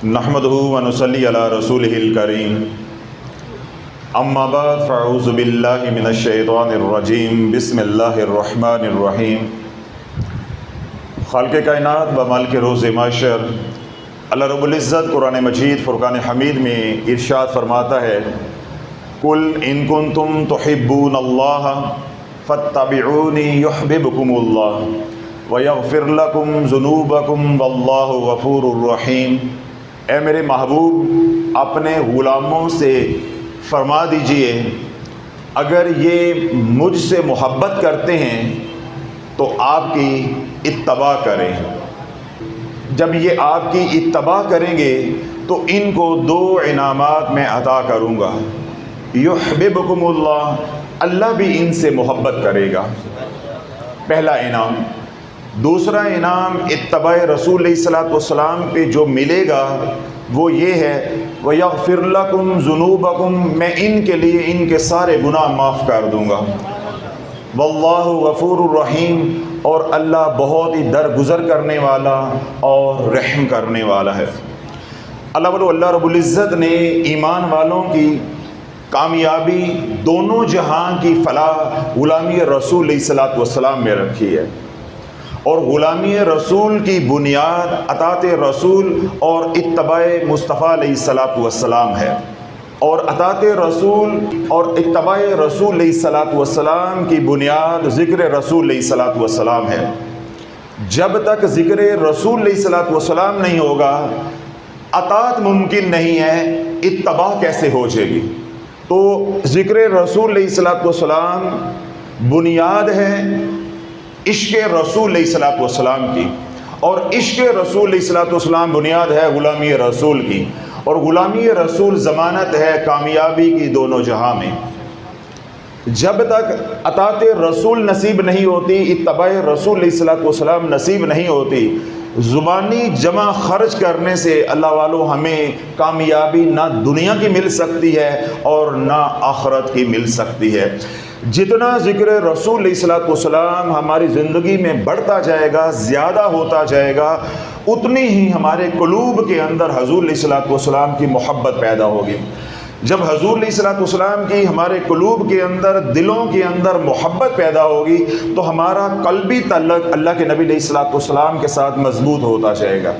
نحمدہ ونصلی علی رسولہ الکریم اما بعد فاعوذ باللہ من الشیطان الرجیم بسم اللہ الرحمن الرحیم۔ خالق کائنات و مالک روز محشر اللہ رب العزت قرآن مجید فرقان حمید میں ارشاد فرماتا ہے، قل ان کنتم تحبون اللہ فاتبعونی یحببکم اللہ ویغفر لکم ذنوبکم واللہ غفور الرحیم۔ اے میرے محبوب، اپنے غلاموں سے فرما دیجئے اگر یہ مجھ سے محبت کرتے ہیں تو آپ کی اتباع کریں۔ جب یہ آپ کی اتباع کریں گے تو ان کو دو انعامات میں عطا کروں گا۔ یحببکم اللہ، اللہ بھی ان سے محبت کرے گا، پہلا انعام۔ دوسرا انعام اتباع رسول علیہ الصلوۃ والسلام پہ جو ملے گا وہ یہ ہے، وَيَغْفِرْ لَكُمْ ذُنُوبَكُمْ، میں ان کے لیے ان کے سارے گناہ معاف کر دوں گا۔ وَاللَّهُ غَفُورٌ الرَّحِيمٌ، اور اللہ بہت ہی درگزر کرنے والا اور رحم کرنے والا ہے۔ اللہ رب العزت نے ایمان والوں کی کامیابی، دونوں جہان کی فلاح غلامی رسول علیہ الصلوۃ والسلام میں رکھی ہے، اور غلامی رسول کی بنیاد اطاعت رسول اور اتباع مصطفیٰ علیہ الصلوۃ والسلام ہے، اور اطاعت رسول اور اتباع رسول علیہ الصلوۃ والسلام کی بنیاد ذکر رسول علیہ الصلوۃ والسلام ہے۔ جب تک ذکر رسول علیہ الصلوۃ والسلام نہیں ہوگا، اطاعت ممکن نہیں ہے، اتباع کیسے ہو جائے گی؟ تو ذکر رسول علیہ الصلوۃ والسلام بنیاد ہے عشق رسول علیہ الصلوۃ والسلام کی، اور عشق رسول علیہ الصلوۃ والسلام بنیاد ہے غلامی رسول کی، اور غلامی رسول ضمانت ہے کامیابی کی دونوں جہاں میں۔ جب تک اطاعت رسول نصیب نہیں ہوتی، اتباع رسول علیہ الصلوۃ والسلام نصیب نہیں ہوتی، زبانی جمع خرچ کرنے سے اللہ والوں ہمیں کامیابی نہ دنیا کی مل سکتی ہے اور نہ آخرت کی مل سکتی ہے۔ جتنا ذکر رسول علیہ الصلوۃ والسلام ہماری زندگی میں بڑھتا جائے گا، زیادہ ہوتا جائے گا، اتنی ہی ہمارے قلوب کے اندر حضور علیہ الصلوۃ والسلام کی محبت پیدا ہوگی۔ جب حضور علیہ الصلوۃ والسلام کی ہمارے قلوب کے اندر، دلوں کے اندر محبت پیدا ہوگی تو ہمارا قلبی تعلق اللہ کے نبی علیہ الصلوۃ والسلام کے ساتھ مضبوط ہوتا جائے گا۔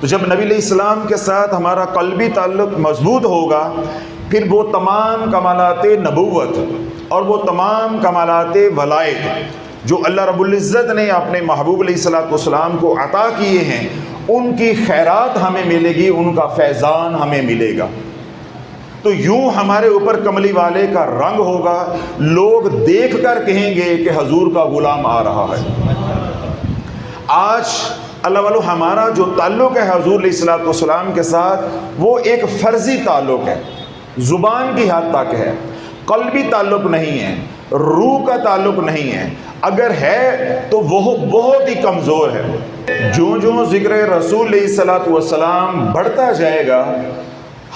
تو جب نبی علیہ السلام کے ساتھ ہمارا قلبی تعلق مضبوط ہوگا، پھر وہ تمام کمالات نبوت اور وہ تمام کمالات ولایت جو اللہ رب العزت نے اپنے محبوب علیہ الصلوۃ والسلام کو عطا کیے ہیں، ان کی خیرات ہمیں ملے گی، ان کا فیضان ہمیں ملے گا۔ تو یوں ہمارے اوپر کملی والے کا رنگ ہوگا، لوگ دیکھ کر کہیں گے کہ حضور کا غلام آ رہا ہے۔ آج اللہ والو ہمارا جو تعلق ہے حضور علیہ الصلوۃ والسلام کے ساتھ، وہ ایک فرضی تعلق ہے، زبان کی حد تک ہے، قلبی تعلق نہیں ہے، روح کا تعلق نہیں ہے، اگر ہے تو وہ بہت ہی کمزور ہے۔ جو ذکر رسول علیہ الصلوۃ والسلام بڑھتا جائے گا،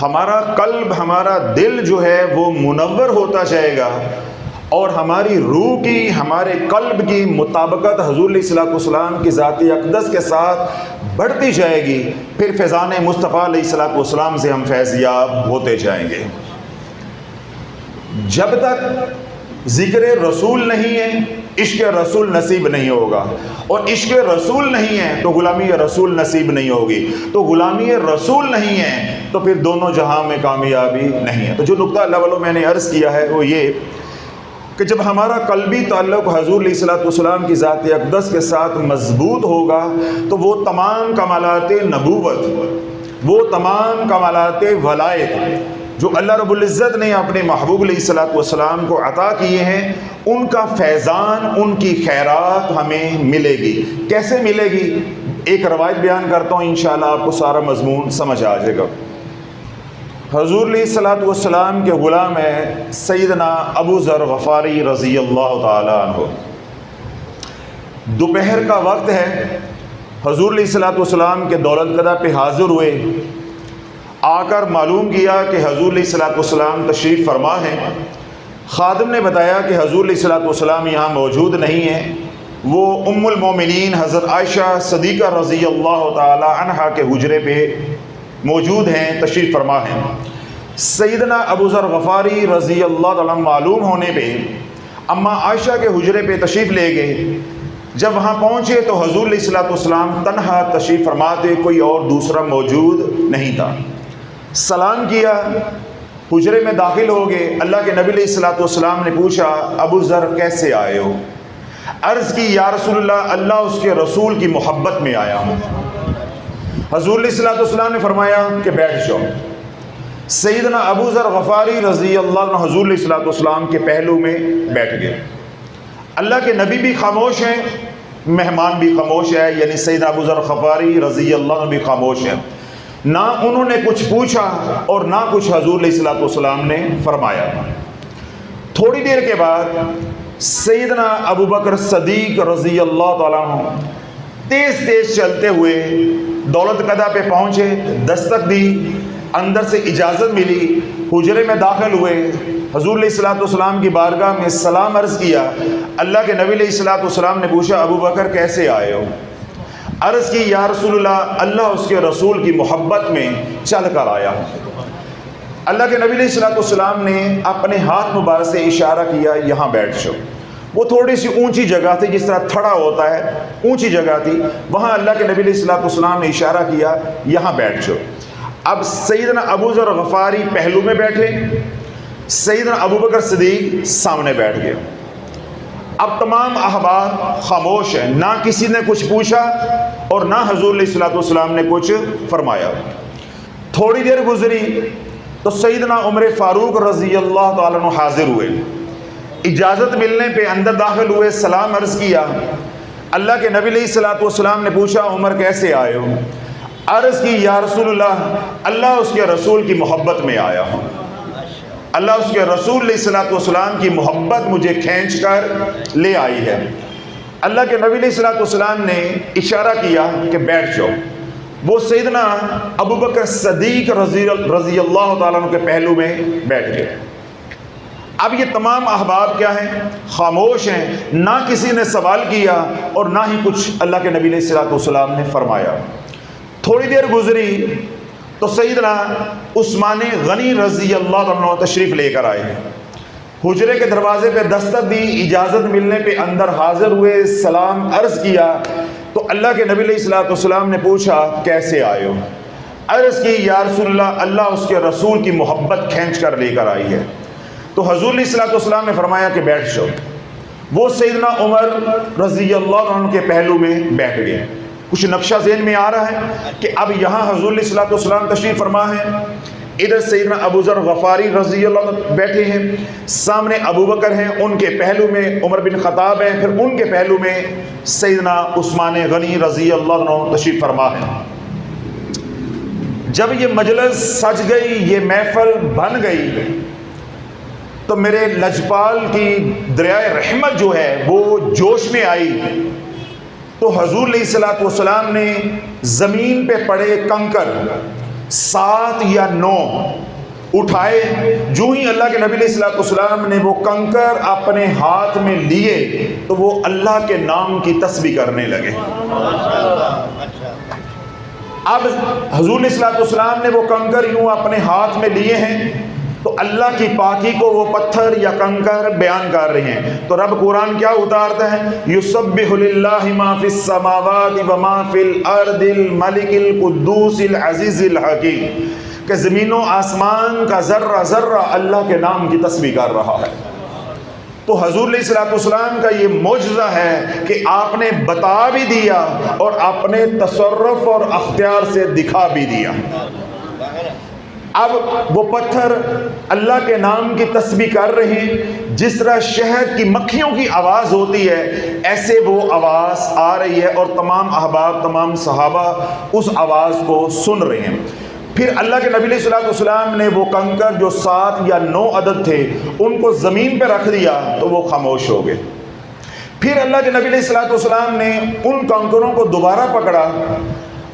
ہمارا قلب، ہمارا دل جو ہے وہ منور ہوتا جائے گا، اور ہماری روح کی، ہمارے قلب کی مطابقت حضور علیہ الصلوۃ والسلام کی ذات اقدس کے ساتھ بڑھتی جائے گی، پھر فیضان مصطفیٰ علیہ الصلوۃ والسلام سے ہم فیضیاب ہوتے جائیں گے۔ جب تک ذکر رسول نہیں ہے، عشق رسول نصیب نہیں ہوگا، اور عشق رسول نہیں ہے تو غلامی رسول نصیب نہیں ہوگی، تو غلامی رسول نہیں ہے تو پھر دونوں جہاں میں کامیابی نہیں ہے۔ تو جو نقطہ اللہ والوں میں نے عرض کیا ہے وہ یہ کہ جب ہمارا قلبی تعلق حضور علیہ الصلوۃ والسلام کی ذات اقدس کے ساتھ مضبوط ہوگا تو وہ تمام کمالات نبوت، وہ تمام کمالات ولایت جو اللہ رب العزت نے اپنے محبوب علیہ الصلوۃ والسلام کو عطا کیے ہیں، ان کا فیضان، ان کی خیرات ہمیں ملے گی۔ کیسے ملے گی؟ ایک روایت بیان کرتا ہوں، انشاءاللہ آپ کو سارا مضمون سمجھ آ جائے گا۔ حضور علیہ الصلوۃ والسلام کے غلام ہیں سیدنا ابو ذر غفاری رضی اللہ تعالیٰ عنہ۔ دوپہر کا وقت ہے، حضور علیہ الصلوۃ والسلام کے دولت قدہ پہ حاضر ہوئے، آ کر معلوم کیا کہ حضور علیہ الصلوۃ والسلام تشریف فرما ہیں۔ خادم نے بتایا کہ حضور علیہ الصلوۃ والسلام یہاں موجود نہیں ہیں، وہ ام المومنین حضرت عائشہ صدیقہ رضی اللہ تعالی عنہا کے حجرے پہ موجود ہیں، تشریف فرما ہیں۔ سیدنا ابو ذر غفاری رضی اللہ تعالیٰ معلوم ہونے پہ اماں عائشہ کے حجرے پہ تشریف لے گئے۔ جب وہاں پہنچے تو حضور علیہ الصلوۃ والسلام تنہا تشریف فرما تھے، کوئی اور دوسرا موجود نہیں تھا۔ سلام کیا، حجرے میں داخل ہو گئے۔ اللہ کے نبی علیہ الصلوۃ والسلام نے پوچھا ابو ذر کیسے آئے ہو؟ عرض کی یا رسول اللہ، اللہ اس کے رسول کی محبت میں آیا ہوں۔ حضور علیہ الصلوۃ والسلام نے فرمایا کہ بیٹھ جاؤ۔ سیدنا ابو ذر غفاری رضی اللہ عنہ حضور علیہ الصلوۃ والسلام کے پہلو میں بیٹھ گئے۔ اللہ کے نبی بھی خاموش ہیں، مہمان بھی خاموش ہے، یعنی سیدنا ابو ذر غفاری رضی اللہ عنہ بھی خاموش ہیں۔ نہ انہوں نے کچھ پوچھا اور نہ کچھ حضور علیہ الصلوۃ والسلام نے فرمایا۔ تھوڑی دیر کے بعد سیدنا ابو بکر صدیق رضی اللہ تعالیٰ عنہ تیز تیز چلتے ہوئے دولت قدہ پہ پہنچے، دستک دی، اندر سے اجازت ملی، حجرے میں داخل ہوئے، حضور علیہ الصلوۃ والسلام کی بارگاہ میں سلام عرض کیا۔ اللہ کے نبی علیہ الصلوۃ والسلام نے پوچھا ابو بکر کیسے آئے ہو؟ عرض کی یا رسول اللہ، اللہ اس کے رسول کی محبت میں چل کر آیا ہوں۔ اللہ کے نبی علیہ الصلوۃ والسلام نے اپنے ہاتھ مبارک سے اشارہ کیا یہاں بیٹھ جاؤ۔ وہ تھوڑی سی اونچی جگہ تھی، جس طرح تھڑا ہوتا ہے، اونچی جگہ تھی، وہاں اللہ کے نبی علیہ الصلوۃ والسلام نے اشارہ کیا یہاں بیٹھ جاؤ۔ اب سیدنا ابو ذر غفاری پہلو میں بیٹھے، سیدنا ابو بکر صدیق سامنے بیٹھ گئے۔ اب تمام احباب خاموش ہیں، نہ کسی نے کچھ پوچھا اور نہ حضور علیہ الصلوۃ والسلام نے کچھ فرمایا۔ تھوڑی دیر گزری تو سیدنا عمر فاروق رضی اللہ تعالیٰ عنہ حاضر ہوئے۔ اجازت ملنے پہ اندر داخل ہوئے، سلام عرض کیا۔ اللہ کے نبی علیہ الصلوۃ والسلام نے پوچھا عمر کیسے آئے ہو؟ عرض کی یا رسول اللہ، اللہ اس کے رسول کی محبت میں آیا ہوں۔ اللہ اس کے رسول علیہ الصلوۃ والسلام کی محبت مجھے کھینچ کر لے آئی ہے۔ اللہ کے نبی علیہ الصلوۃ والسلام نے اشارہ کیا کہ بیٹھ جاؤ۔ وہ سیدنا ابو بکر صدیق رضی اللہ تعالیٰ عنہ کے پہلو میں بیٹھ گئے۔ اب یہ تمام احباب کیا ہیں؟ خاموش ہیں، نہ کسی نے سوال کیا اور نہ ہی کچھ اللہ کے نبی علیہ الصلوۃ والسلام نے فرمایا۔ تھوڑی دیر گزری تو سیدنا عثمان غنی رضی اللہ عنہ تشریف لے کر آئے۔ حجرے کے دروازے پہ دستک دی، اجازت ملنے پہ اندر حاضر ہوئے، سلام عرض کیا تو اللہ کے نبی علیہ الصلوۃ والسلام نے پوچھا کیسے آئے ہو؟ عرض کی یا رسول اللہ، اللہ اس کے رسول کی محبت کھینچ کر لے کر آئی ہے۔ تو حضور علیہ الصلوۃ والسلام نے فرمایا کہ بیٹھ جاؤ۔ وہ سیدنا عمر رضی اللہ عنہ کے پہلو میں بیٹھ گئے۔ کچھ نقشہ ذہن میں آ رہا ہے کہ اب یہاں حضور علیہ الصلوۃ والسلام تشریف فرما ہے، ادھر سیدنا ابو ذر غفاری رضی اللہ عنہ بیٹھے ہیں، سامنے ابو بکر ہیں، ان کے پہلو میں عمر بن خطاب ہیں، پھر ان کے پہلو میں سیدنا عثمان غنی رضی اللہ عنہ تشریف فرما ہے۔ جب یہ مجلس سج گئی، یہ محفل بن گئی، تو میرے لجپال کی دریائے رحمت جو ہے وہ جوش میں آئی۔ تو حضور علیہ الصلوۃ والسلام نے زمین پہ پڑے کنکر 7 یا 9 اٹھائے۔ جو ہی اللہ کے نبی علیہ الصلوۃ والسلام نے وہ کنکر اپنے ہاتھ میں لیے تو وہ اللہ کے نام کی تسبیح کرنے لگے۔ اب حضور علیہ الصلوۃ والسلام نے وہ کنکر یوں اپنے ہاتھ میں لیے ہیں تو اللہ کی پاکی کو وہ پتھر یا کنکر بیان کر رہے ہیں۔ تو رب قرآن کیا اتارتا ہے؟ یسبح للہ ما فی السماوات وما فی الارض الملک القدوس العزیز الحکیم، کہ زمین و آسمان کا ذرہ ذرہ اللہ کے نام کی تسبیح کر رہا ہے۔ تو حضور علیہ الصلوۃ والسلام کا یہ معجزہ ہے کہ آپ نے بتا بھی دیا اور اپنے تصرف اور اختیار سے دکھا بھی دیا۔ اب وہ پتھر اللہ کے نام کی تسبیح کر رہے ہیں، جس طرح شہد کی مکھیوں کی آواز ہوتی ہے ایسے وہ آواز آ رہی ہے، اور تمام احباب، تمام صحابہ اس آواز کو سن رہے ہیں۔ پھر اللہ کے نبی علیہ الصلوۃ والسلام نے وہ کنکر جو 7 یا 9 عدد تھے ان کو زمین پہ رکھ دیا تو وہ خاموش ہو گئے۔ پھر اللہ کے نبی علیہ الصلوۃ والسلام نے ان کنکروں کو دوبارہ پکڑا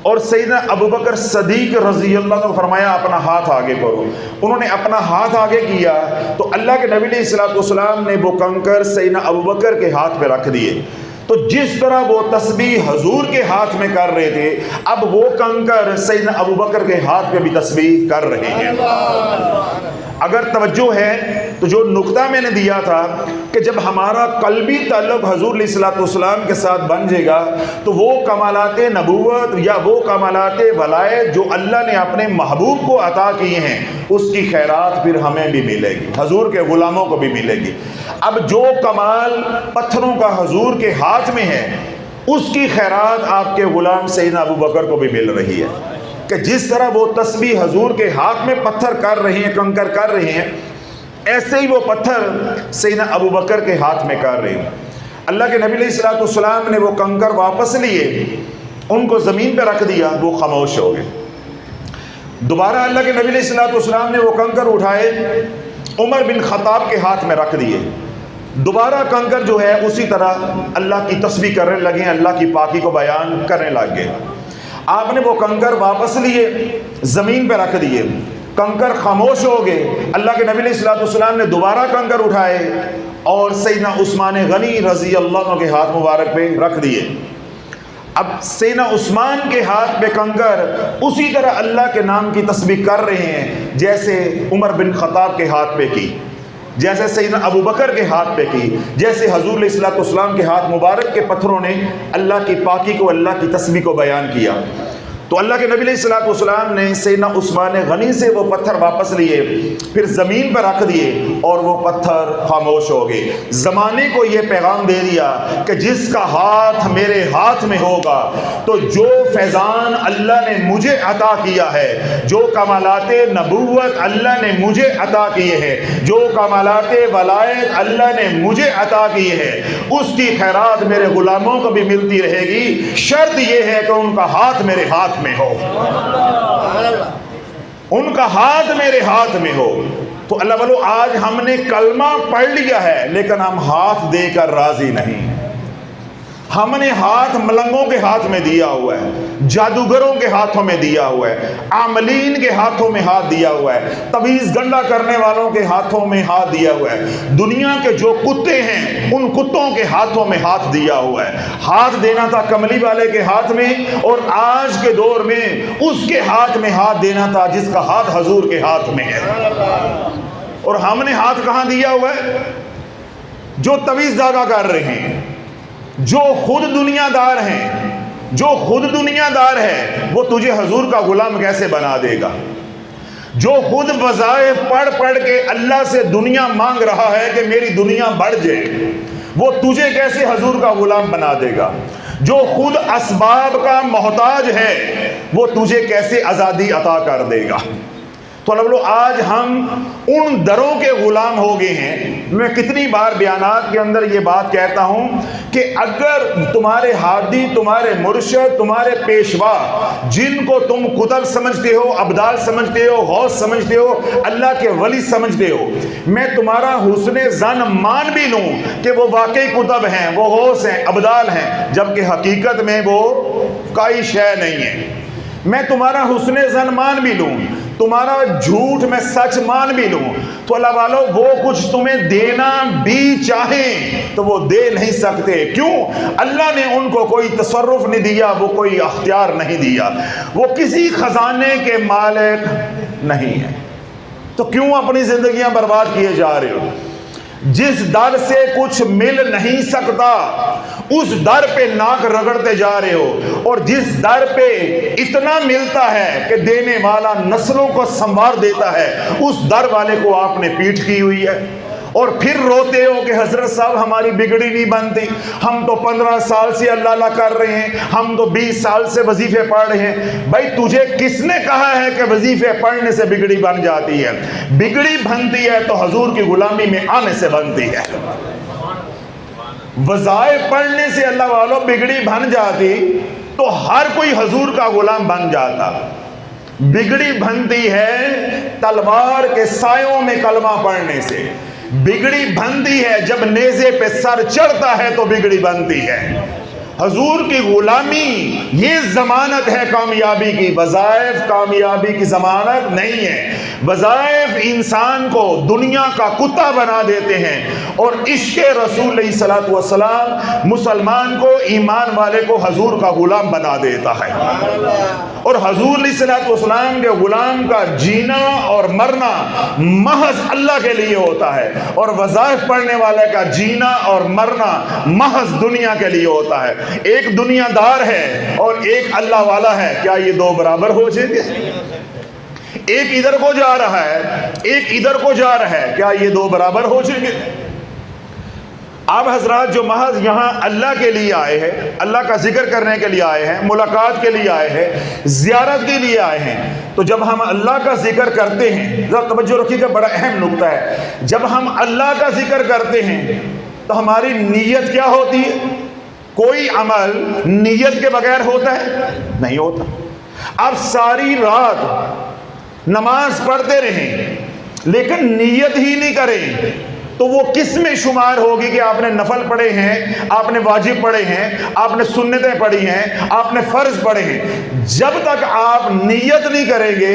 اور سیدنا ابو بکر صدیق رضی اللہ عنہ فرمایا اپنا ہاتھ آگے کرو۔ انہوں نے اپنا ہاتھ آگے کیا تو اللہ کے نبی علیہ الصلوۃ والسلام نے وہ کنکر سیدنا ابو بکر کے ہاتھ پہ رکھ دیے۔ تو جس طرح وہ تسبیح حضور کے ہاتھ میں کر رہے تھے، اب وہ کنکر سیدنا ابو بکر کے ہاتھ میں بھی تسبیح کر رہے ہیں۔ اگر توجہ ہے تو جو نقطہ میں نے دیا تھا کہ جب ہمارا قلبی تعلق حضور علیہ الصلوۃ والسلام کے ساتھ بن جائے گا تو وہ کمالات نبوت یا وہ کمالات ولایت جو اللہ نے اپنے محبوب کو عطا کیے ہیں، اس کی خیرات پھر ہمیں بھی ملے گی، حضور کے غلاموں کو بھی ملے گی۔ اب جو کمال پتھروں کا حضور کے ہاتھ میں ہے، اس کی خیرات آپ کے غلام سیدنا ابو بکر کو بھی مل رہی ہے کہ جس طرح وہ تسبیح حضور کے ہاتھ میں پتھر کر رہے ہیں، کنکر کر رہے ہیں، ایسے ہی وہ پتھر سیدنا ابو بکر کے ہاتھ میں کر رہے ہیں۔ اللہ کے نبی علیہ الصلوۃ والسلام نے وہ کنکر واپس لیے، ان کو زمین پہ رکھ دیا، وہ خاموش ہو گئے۔ دوبارہ اللہ کے نبی علیہ الصلوۃ والسلام نے وہ کنکر اٹھائے، عمر بن خطاب کے ہاتھ میں رکھ دیے، دوبارہ کنکر جو ہے اسی طرح اللہ کی تسبیح کرنے لگے، اللہ کی پاکی کو بیان کرنے لگ گئے۔ آپ نے وہ کنکر واپس لیے، زمین پہ رکھ دیے، کنکر خاموش ہو گئے۔ اللہ کے نبی علیہ الصلوۃ والسلام نے دوبارہ کنکر اٹھائے اور سیدنا عثمان غنی رضی اللہ عنہ کے ہاتھ مبارک پہ رکھ دیے۔ اب سیدنا عثمان کے ہاتھ پہ کنکر اسی طرح اللہ کے نام کی تسبیح کر رہے ہیں جیسے عمر بن خطاب کے ہاتھ پہ کی، جیسے سیدنا ابو بکر کے ہاتھ پہ کی، جیسے حضور علیہ الصلوۃ والسلام کے ہاتھ مبارک کے پتھروں نے اللہ کی پاکی کو، اللہ کی تسبیح کو بیان کیا۔ تو اللہ کے نبی علیہ الصلوۃ والسلام نے سیدنا عثمان غنی سے وہ پتھر واپس لیے، پھر زمین پر رکھ دیے اور وہ پتھر خاموش ہو گئے۔ زمانے کو یہ پیغام دے دیا کہ جس کا ہاتھ میرے ہاتھ میں ہوگا تو جو فیضان اللہ نے مجھے عطا کیا ہے، جو کمالات نبوت اللہ نے مجھے عطا کیے ہیں، جو کمالات ولایت اللہ نے مجھے عطا کیے ہیں، اس کی خیرات میرے غلاموں کو بھی ملتی رہے گی، شرط یہ ہے کہ ان کا ہاتھ میرے ہاتھ میں ہو، ان کا ہاتھ میرے ہاتھ میں ہو۔ تو اللہ والو آج ہم نے کلمہ پڑھ لیا ہے لیکن ہم ہاتھ دے کر راضی نہیں۔ ہم نے ہاتھ ملنگوں کے ہاتھ میں دیا ہوا ہے، جادوگروں کے ہاتھوں میں دیا ہوا ہے، عاملین کے ہاتھوں میں ہاتھ دیا ہوا ہے، تویز گنڈا کرنے والوں کے ہاتھوں میں ہاتھ دیا ہوا ہے، دنیا کے جو کتے ہیں ان کتوں کے ہاتھوں میں ہاتھ دیا ہوا ہے۔ ہاتھ دینا تھا کملی والے کے ہاتھ میں، اور آج کے دور میں اس کے ہاتھ میں ہاتھ دینا تھا جس کا ہاتھ حضور کے ہاتھ میں ہے۔ اور ہم نے ہاتھ کہاں دیا ہوا ہے؟ جو تویز داغا کر رہے ہیں، جو خود دنیا دار ہیں، جو خود دنیا دار ہے، وہ تجھے حضور کا غلام کیسے بنا دے گا؟ جو خود وظائف پڑھ پڑھ کے اللہ سے دنیا مانگ رہا ہے کہ میری دنیا بڑھ جائے، وہ تجھے کیسے حضور کا غلام بنا دے گا؟ جو خود اسباب کا محتاج ہے، وہ تجھے کیسے آزادی عطا کر دے گا؟ تو آج ہم ان دروں کے غلام ہو گئے ہیں۔ میں کتنی بار بیانات کے اندر یہ بات کہتا ہوں کہ اگر تمہارے ہادی، تمہارے مرشد، تمہارے پیشوا، جن کو تم قطب سمجھتے ہو، ابدال سمجھتے ہو، غوث سمجھتے ہو، اللہ کے ولی سمجھتے ہو، میں تمہارا حسن ظن مان بھی لوں کہ وہ واقعی قطب ہیں، وہ غوث ہیں، ابدال ہیں، جبکہ حقیقت میں وہ کوئی شے نہیں ہے۔ میں تمہارا حسن ظن مان بھی لوں، تمہارا جھوٹ میں سچ مان بھی لوں، تو اللہ والو وہ کچھ تمہیں دینا بھی چاہیں تو وہ دے نہیں سکتے۔ کیوں؟ اللہ نے ان کو کوئی تصرف نہیں دیا، وہ کوئی اختیار نہیں دیا، وہ کسی خزانے کے مالک نہیں ہے۔ تو کیوں اپنی زندگیاں برباد کیے جا رہے ہو؟ جس در سے کچھ مل نہیں سکتا اس در پہ ناک رگڑتے جا رہے ہو، اور جس در پہ اتنا ملتا ہے کہ دینے والا نسلوں کو سنوار دیتا ہے، اس در والے کو آپ نے پیٹھ کی ہوئی ہے۔ اور پھر روتے ہو کہ حضرت صاحب ہماری بگڑی نہیں بنتی، ہم تو 15 سال سے اللہ اللہ کر رہے ہیں، ہم تو 20 سال سے وظیفے پڑھ رہے ہیں۔ بھائی تجھے کس نے کہا ہے کہ وظیفے پڑھنے سے بگڑی بن جاتی ہے؟ بگڑی بنتی ہے تو حضور کی غلامی میں آنے سے بنتی ہے۔ وظائف پڑھنے سے اللہ والوں بگڑی بن جاتی تو ہر کوئی حضور کا غلام بن جاتا۔ بگڑی بنتی ہے تلوار کے سایوں میں کلمہ پڑھنے سے، بگڑی بنتی ہے جب نیزے پہ سر چڑھتا ہے تو بگڑی بنتی ہے۔ حضور کی غلامی یہ ضمانت ہے کامیابی کی، وظائف کامیابی کی ضمانت نہیں ہے۔ وظائف انسان کو دنیا کا کتا بنا دیتے ہیں، اور عشق رسول علیہ الصلوۃ والسلام مسلمان کو، ایمان والے کو حضور کا غلام بنا دیتا ہے۔ اور حضور علیہ الصلوۃ والسلام کے غلام کا جینا اور مرنا محض اللہ کے لیے ہوتا ہے، اور وظائف پڑھنے والے کا جینا اور مرنا محض دنیا کے لیے ہوتا ہے۔ ایک دنیا دار ہے اور ایک اللہ والا ہے، کیا یہ دو برابر ہو جائیں گے؟ ایک ادھر کو جا رہا ہے، ایک ادھر کو جا رہا ہے، کیا یہ دو برابر ہو جائیں گے؟ آپ حضرات جو محض یہاں اللہ کے لیے آئے ہیں، اللہ کا ذکر کرنے کے لیے آئے ہیں، ملاقات کے لیے آئے ہیں، زیارت کے لیے آئے ہیں، تو جب ہم اللہ کا ذکر کرتے ہیں، ذرا توجہ رکھیے گا، بڑا اہم نقطہ ہے، جب ہم اللہ کا ذکر کرتے ہیں تو ہماری نیت کیا ہوتی ہے؟ کوئی عمل نیت کے بغیر ہوتا ہے؟ نہیں ہوتا۔ آپ ساری رات نماز پڑھتے رہیں لیکن نیت ہی نہیں کریں تو وہ کس میں شمار ہوگی کہ آپ نے نفل پڑھے ہیں، آپ نے واجب پڑھے ہیں، آپ نے سنتیں پڑھی ہیں، آپ نے فرض پڑھے ہیں؟ جب تک آپ نیت نہیں کریں گے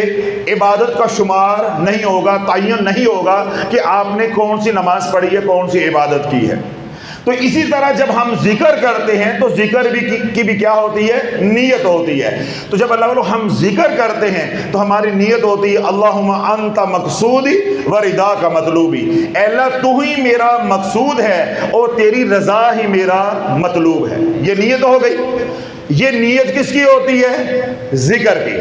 عبادت کا شمار نہیں ہوگا، تعین نہیں ہوگا کہ آپ نے کون سی نماز پڑھی ہے، کون سی عبادت کی ہے۔ تو اسی طرح جب ہم ذکر کرتے ہیں تو ذکر کی بھی کیا ہوتی ہے؟ نیت ہوتی ہے۔ تو جب اللہ والو ہم ذکر کرتے ہیں تو ہماری نیت ہوتی ہے اللہم انت مقصودی و رضا کا مطلوبی، اے اللہ تو ہی میرا مقصود ہے اور تیری رضا ہی میرا مطلوب ہے۔ یہ نیت ہو گئی۔ یہ نیت کس کی ہوتی ہے؟ ذکر کی۔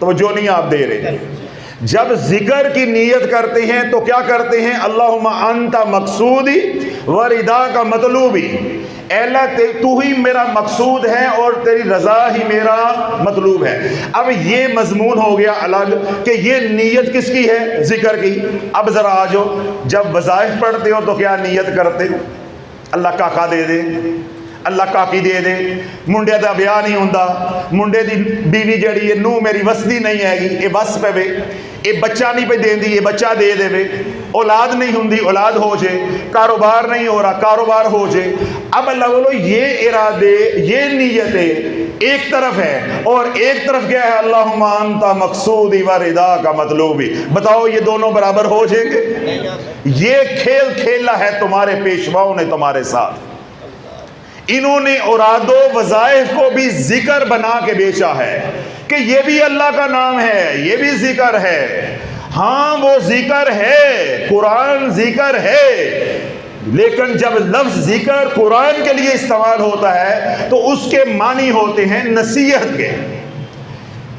تو جو نہیں آپ دے رہے، جب ذکر کی نیت کرتے ہیں تو کیا کرتے ہیں؟ اللہم انت مقصودی و رضا کا مطلوبی، اے اللہ تو ہی میرا مقصود ہے اور تیری رضا ہی میرا مطلوب ہے۔ اب یہ مضمون ہو گیا الگ کہ یہ نیت کس کی ہے؟ ذکر کی۔ اب ذرا آ جاؤ، جب وظائف پڑھتے ہو تو کیا نیت کرتے ہو؟ اللہ کاکا دے دے، اللہ کاکی دے دے، منڈے دا بیاہ نہیں ہوندا، منڈے دی بیوی جڑی ہے نو میری وسدی نہیں ہے گی، اے بس پہ وے، اے بچہ نہیں پہ دیندی، اے بچہ دے دے وے، اولاد نہیں ہوندی اولاد ہو جائے، کاروبار نہیں ہو رہا کاروبار ہو جائے۔ اب اللہ بولو یہ ارادے، یہ نیتیں ایک طرف ہے، اور ایک طرف کیا ہے؟ اللہم انت مقصودی و رضا کا مطلوبی۔ بتاؤ یہ دونوں برابر ہو جائیں گے؟ یہ کھیل کھیلا ہے تمہارے پیشواؤں نے تمہارے ساتھ، انہوں نے اوراد و وظائف کو بھی ذکر بنا کے بیچا ہے کہ یہ بھی اللہ کا نام ہے، یہ بھی ذکر ہے۔ ہاں وہ ذکر ہے، قرآن ذکر ہے، لیکن جب لفظ ذکر قرآن کے لیے استعمال ہوتا ہے تو اس کے معنی ہوتے ہیں نصیحت کے،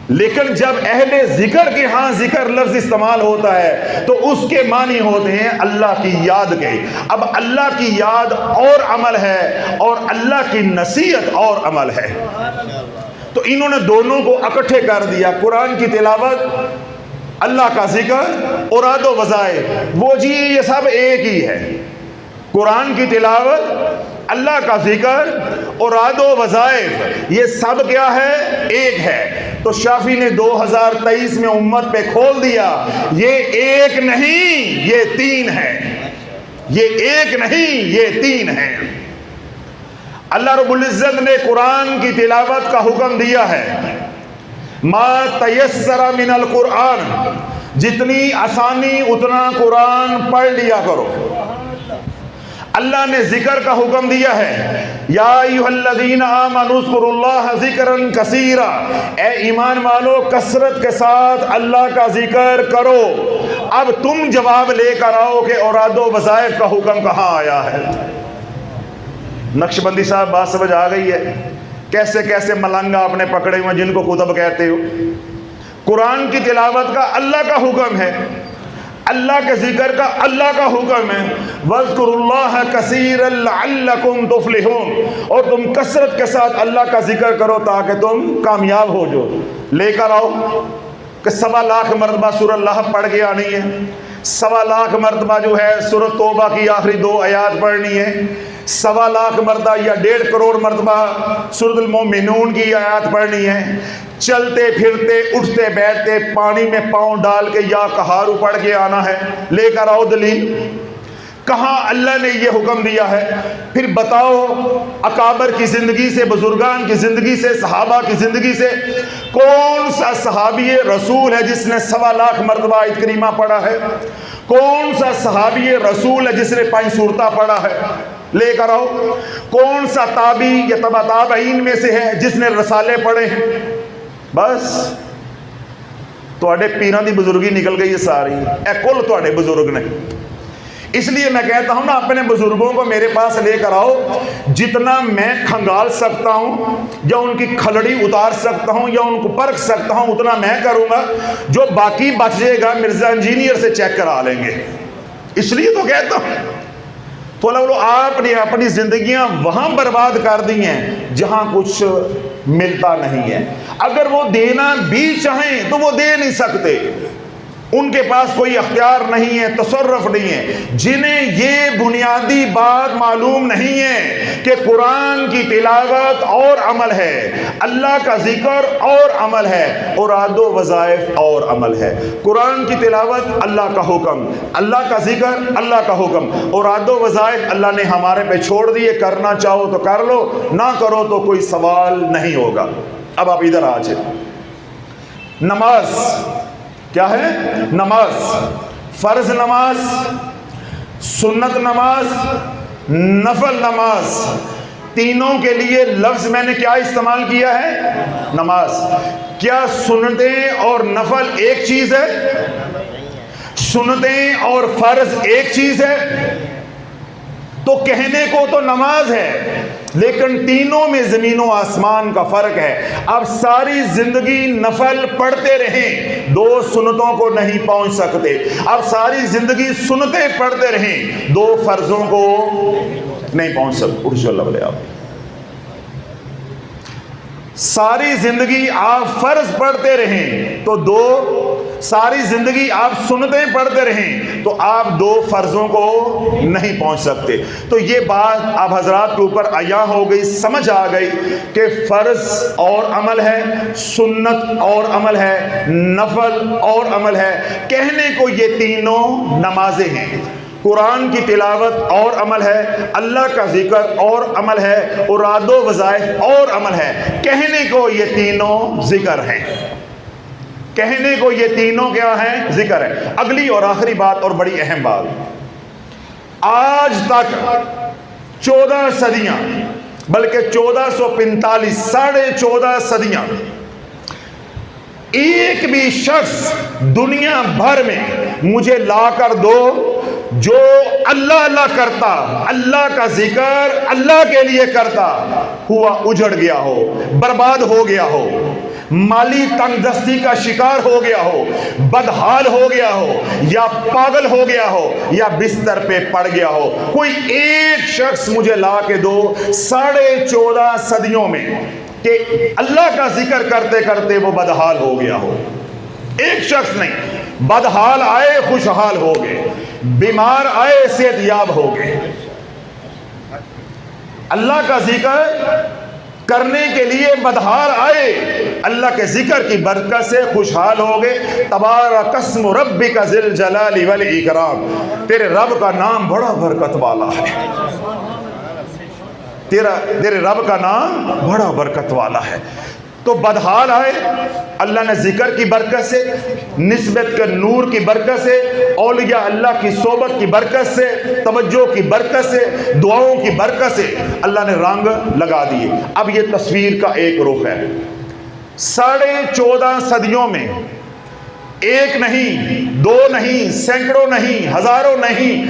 لیکن جب اہل ذکر کے ہاں ذکر لفظ استعمال ہوتا ہے تو اس کے معنی ہوتے ہیں اللہ کی یاد کے۔ اب اللہ کی یاد اور عمل ہے اور اللہ کی نصیحت اور عمل ہے، تو انہوں نے دونوں کو اکٹھے کر دیا۔ قرآن کی تلاوت، اللہ کا ذکر، اوراد و وظائف، وہ جی یہ سب ایک ہی ہے۔ قرآن کی تلاوت، اللہ کا ذکر، اوراد و وظائف، یہ سب کیا ہے؟ ایک ہے۔ تو شافی نے 2023 میں امت پہ کھول دیا، یہ ایک نہیں یہ تین ہے، یہ ایک نہیں یہ تین ہے۔ اللہ رب العزت نے قرآن کی تلاوت کا حکم دیا ہے، ما تیسر من القرآن، جتنی آسانی اتنا قرآن پڑھ لیا کرو۔ اللہ نے ذکر کا حکم دیا ہے، یا ایھا الذین آمنوا اذکروا اللہ ذکرا کثیرا، اے ایمان والو کثرت کے ساتھ اللہ کا ذکر کرو۔ اب تم جواب لے کر آؤ کہ اوراد و وظائف کا حکم کہاں آیا ہے؟ نقش بندی صاحب بات سمجھ آ گئی ہے؟ کیسے کیسے ملنگا آپ نے پکڑے ہوئے جن کو کتب کہتے ہو۔ قرآن کی تلاوت کا اللہ کا حکم ہے، اللہ کے ذکر کا اللہ کا حکم ہے، وَاذْكُرُوا اللَّهَ كَثِيرًا لَعَلَّكُمْ تُفْلِحُونَ، اور تم کثرت کے ساتھ اللہ کا ذکر کرو تاکہ تم کامیاب ہو جاؤ۔ لے کر آؤ کہ 1.25 لاکھ مرتبہ سورہ اللہ پڑھ کے آنی ہے، 1.25 لاکھ مرتبہ جو ہے سورہ توبہ کی آخری 2 آیات پڑھنی ہے، 1.25 لاکھ مرتبہ یا 1.5 کروڑ مرتبہ سورۃ المومنون کی آیات پڑھنی ہے، چلتے پھرتے اٹھتے بیٹھتے پانی میں پاؤں ڈال کے یا کہارو پڑھ کے آنا ہے۔ لے کر آؤ دلیل۔ کہاں اللہ نے یہ حکم دیا ہے؟ پھر بتاؤ اکابر کی زندگی سے، بزرگان کی زندگی سے، صحابہ کی زندگی سے کون سا صحابی رسول ہے جس نے 1.25 لاکھ مرتبہ آیت کریمہ پڑھا ہے؟ کون سا صحابی رسول ہے جس نے 5 سورتیں پڑھا ہے؟ لے کر آؤ۔ کون سا تابعی یا تبع تابعین میں سے ہے جس نے رسالے پڑھے ہیں؟ بس تواڈے پیراں دی بزرگی نکل گئی ہے ساری، اے کل تواڈے بزرگ نے۔ اس لیے میں کہتا ہوں نا، اپنے بزرگوں کو میرے پاس لے کر آؤ، جتنا میں کھنگال سکتا ہوں یا ان کی کھلڑی اتار سکتا ہوں یا ان کو پرکھ سکتا ہوں اتنا میں کروں گا، جو باقی بچ جائے گا مرزا انجینئر سے چیک کرا لیں گے۔ اس لیے تو کہتا ہوں، تو لوگ آپ نے اپنی زندگیاں وہاں برباد کر دی ہیں جہاں کچھ ملتا نہیں ہے۔ اگر وہ دینا بھی چاہیں تو وہ دے نہیں سکتے، ان کے پاس کوئی اختیار نہیں ہے، تصرف نہیں ہے۔ جنہیں یہ بنیادی بات معلوم نہیں ہے کہ قرآن کی تلاوت اور عمل ہے، اللہ کا ذکر اور عمل ہے، اوراد و وظائف اور عمل ہے۔ قرآن کی تلاوت اللہ کا حکم، اللہ کا ذکر اللہ کا حکم، اوراد و وظائف اللہ نے ہمارے پہ چھوڑ دیے، کرنا چاہو تو کر لو، نہ کرو تو کوئی سوال نہیں ہوگا۔ اب آپ ادھر آ جائیں۔ نماز کیا ہے؟ نماز، فرض نماز، سنت نماز، نفل نماز، تینوں کے لیے لفظ میں نے کیا استعمال کیا ہے؟ نماز۔ کیا سنتیں اور نفل ایک چیز ہے؟ سنتیں اور فرض ایک چیز ہے؟ تو کہنے کو تو نماز ہے، لیکن تینوں میں زمین و آسمان کا فرق ہے۔ اب ساری زندگی نفل پڑھتے رہیں، 2 سنتوں کو نہیں پہنچ سکتے۔ اب ساری زندگی سنتیں پڑھتے رہیں، 2 فرضوں کو نہیں پہنچ سکتے۔ ارجو اللہ علیہ آپ ساری زندگی آپ فرض پڑھتے رہیں تو 2، ساری زندگی آپ سنتیں پڑھتے رہیں تو آپ 2 فرضوں کو نہیں پہنچ سکتے۔ تو یہ بات آپ حضرات کے اوپر عیاں ہو گئی، سمجھ آ گئی کہ فرض اور عمل ہے، سنت اور عمل ہے، نفل اور عمل ہے۔ کہنے کو یہ تینوں نمازیں ہیں، قرآن کی تلاوت اور عمل ہے، اللہ کا ذکر اور عمل ہے، اوراد و وظائف اور عمل ہے۔ کہنے کو یہ تینوں ذکر ہیں، کہنے کو یہ تینوں کیا ہیں؟ ذکر ہے۔ اگلی اور آخری بات اور بڑی اہم بات، آج تک 14 صدیاں بلکہ 1445 14.5 صدیاں ایک بھی شخص دنیا بھر میں مجھے لا کر دو جو اللہ اللہ کرتا، اللہ کا ذکر اللہ کے لیے کرتا ہوا اجڑ گیا ہو، برباد ہو گیا ہو، مالی تنگ دستی کا شکار ہو گیا ہو، بدحال ہو گیا ہو، یا پاگل ہو گیا ہو، یا بستر پہ پڑ گیا ہو، کوئی ایک شخص مجھے لا کے دو 14.5 صدیوں میں کہ اللہ کا ذکر کرتے کرتے وہ بدحال ہو گیا ہو۔ ایک شخص نہیں، بدحال آئے خوشحال ہو گئے، بیمار آئے صحت یاب ہو گئے، اللہ کا ذکر کرنے کے لیے بدحال آئے، اللہ کے ذکر کی برکت سے خوشحال ہو گئے۔ تبارک اسم ربک ذی الجلال والاکرام، تیرے رب کا نام بڑا برکت والا ہے، تیرے رب کا نام بڑا برکت والا ہے۔ تو بدحال آئے، اللہ نے ذکر کی برکت سے، نسبت کے نور کی برکت سے، اولیاء اللہ کی صحبت کی برکت سے، توجہ کی برکت سے، دعاؤں کی برکت سے اللہ نے رنگ لگا دیے۔ اب یہ تصویر کا ایک رخ ہے۔ 14.5 صدیوں میں ایک نہیں، 2 نہیں، سینکڑوں نہیں، ہزاروں نہیں،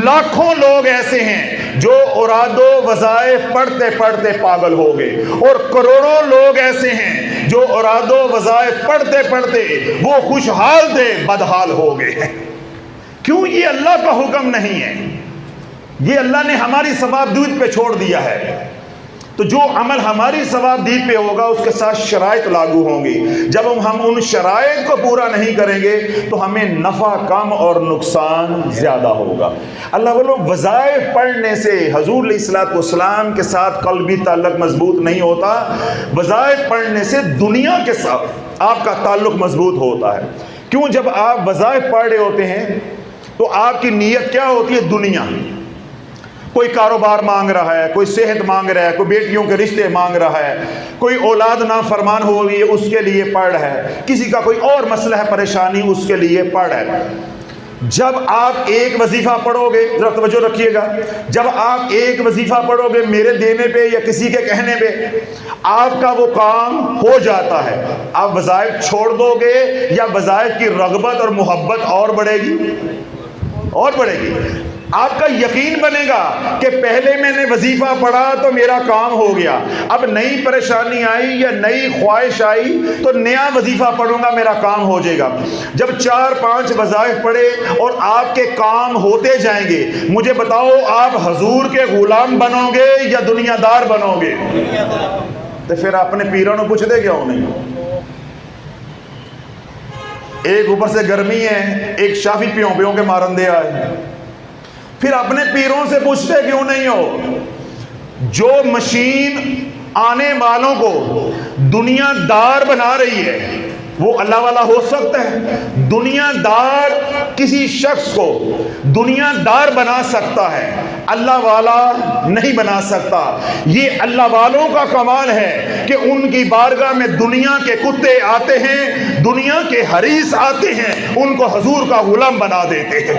لاکھوں لوگ ایسے ہیں جو اوراد و وظائف پڑھتے پڑھتے پاگل ہو گئے، اور کروڑوں لوگ ایسے ہیں جو اوراد و وظائف پڑھتے پڑھتے وہ خوشحال تھے بدحال ہو گئے۔ کیوں؟ یہ اللہ کا حکم نہیں ہے، یہ اللہ نے ہماری ثوابدید پہ چھوڑ دیا ہے۔ تو جو عمل ہماری ثوابدید پہ ہوگا اس کے ساتھ شرائط لاگو ہوں گی۔ جب ہم ان شرائط کو پورا نہیں کریں گے تو ہمیں نفع کم اور نقصان زیادہ ہوگا۔ اللہ والو، وظائف پڑھنے سے حضور علیہ الصلوۃ والسلام کے ساتھ قلبی تعلق مضبوط نہیں ہوتا، وظائف پڑھنے سے دنیا کے ساتھ آپ کا تعلق مضبوط ہوتا ہے۔ کیوں؟ جب آپ وظائف پڑھ رہے ہوتے ہیں تو آپ کی نیت کیا ہوتی ہے؟ دنیا. کوئی کاروبار مانگ رہا ہے، کوئی صحت مانگ رہا ہے، کوئی بیٹیوں کے رشتے مانگ رہا ہے، کوئی اولاد نافرمان ہو رہی ہے اس کے لیے پڑھ ہے، کسی کا کوئی اور مسئلہ ہے، پریشانی، اس کے لیے پڑھ ہے. جب آپ ایک وظیفہ پڑھو گے، ذرا توجہ رکھیے گا، جب آپ ایک وظیفہ پڑھو گے میرے دینے پہ یا کسی کے کہنے پہ، آپ کا وہ کام ہو جاتا ہے. آپ وظائف چھوڑ دو گے یا وظائف کی رغبت اور محبت اور بڑھے گی؟ اور بڑھے گی. آپ کا یقین بنے گا کہ پہلے میں نے وظیفہ پڑھا تو میرا کام ہو گیا، اب نئی پریشانی آئی یا نئی خواہش آئی تو نیا وظیفہ پڑھوں گا، میرا کام ہو جائے گا. جب 4-5 وظائف پڑھے اور آپ کے کام ہوتے جائیں گے، مجھے بتاؤ آپ حضور کے غلام بنو گے یا دنیا دار بنو گے؟ تو پھر اپنے پیروں نے پوچھ دے کیوں نہیں؟ ایک اوپر سے گرمی ہے، ایک شافی پیوں پیوں کے مارن دے آئے، پھر اپنے پیروں سے پوچھتے کیوں نہیں ہو؟ جو مشین آنے والوں کو دنیا دار بنا رہی ہے وہ اللہ والا ہو سکتا ہے؟ دنیا دار کسی شخص کو دنیا دار بنا سکتا ہے، اللہ والا نہیں بنا سکتا. یہ اللہ والوں کا کمال ہے کہ ان کی بارگاہ میں دنیا کے کتے آتے ہیں، دنیا کے حریص آتے ہیں، ان کو حضور کا غلام بنا دیتے ہیں.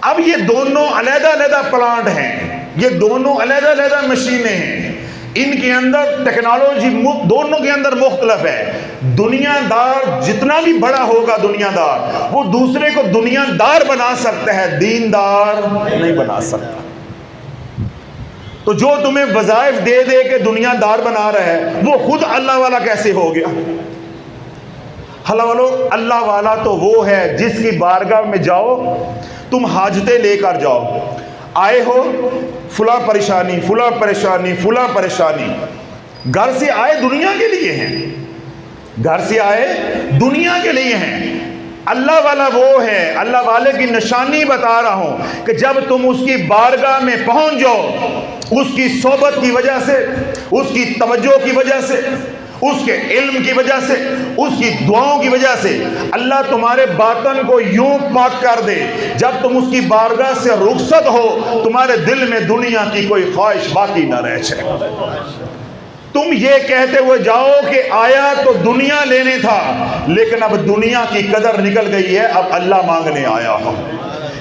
اب یہ دونوں علیحدہ علیحدہ پلانٹ ہیں، یہ دونوں علیحدہ علیحدہ مشینیں ہیں، ان کے اندر ٹیکنالوجی دونوں کے اندر مختلف ہے. دنیا دار جتنا بھی بڑا ہوگا دنیا دار، وہ دوسرے کو دنیا دار بنا سکتا ہے، دیندار نہیں بنا سکتا. تو جو تمہیں وظائف دے دے کے دنیا دار بنا رہا ہے وہ خود اللہ والا کیسے ہو گیا؟ اللہ والا تو وہ ہے جس کی بارگاہ میں جاؤ، تم حاجتیں لے کر جاؤ، آئے ہو فلاں پریشانی، فلاں پریشانی، فلاں پریشانی، گھر سے آئے دنیا کے لیے ہیں، گھر سے آئے دنیا کے لیے ہیں. اللہ والا وہ ہے. اللہ والے کی نشانی بتا رہا ہوں کہ جب تم اس کی بارگاہ میں پہنچ جاؤ، اس کی صحبت کی وجہ سے، اس کی توجہ کی وجہ سے، اس کے علم کی وجہ سے، اس کی دعاؤں کی وجہ سے اللہ تمہارے باطن کو یوں پاک کر دے، جب تم اس کی بارگاہ سے رخصت ہو تمہارے دل میں دنیا کی کوئی خواہش باقی نہ رہ جائے. تم یہ کہتے ہوئے جاؤ کہ آیا تو دنیا لینے تھا، لیکن اب دنیا کی قدر نکل گئی ہے، اب اللہ مانگنے آیا ہوں.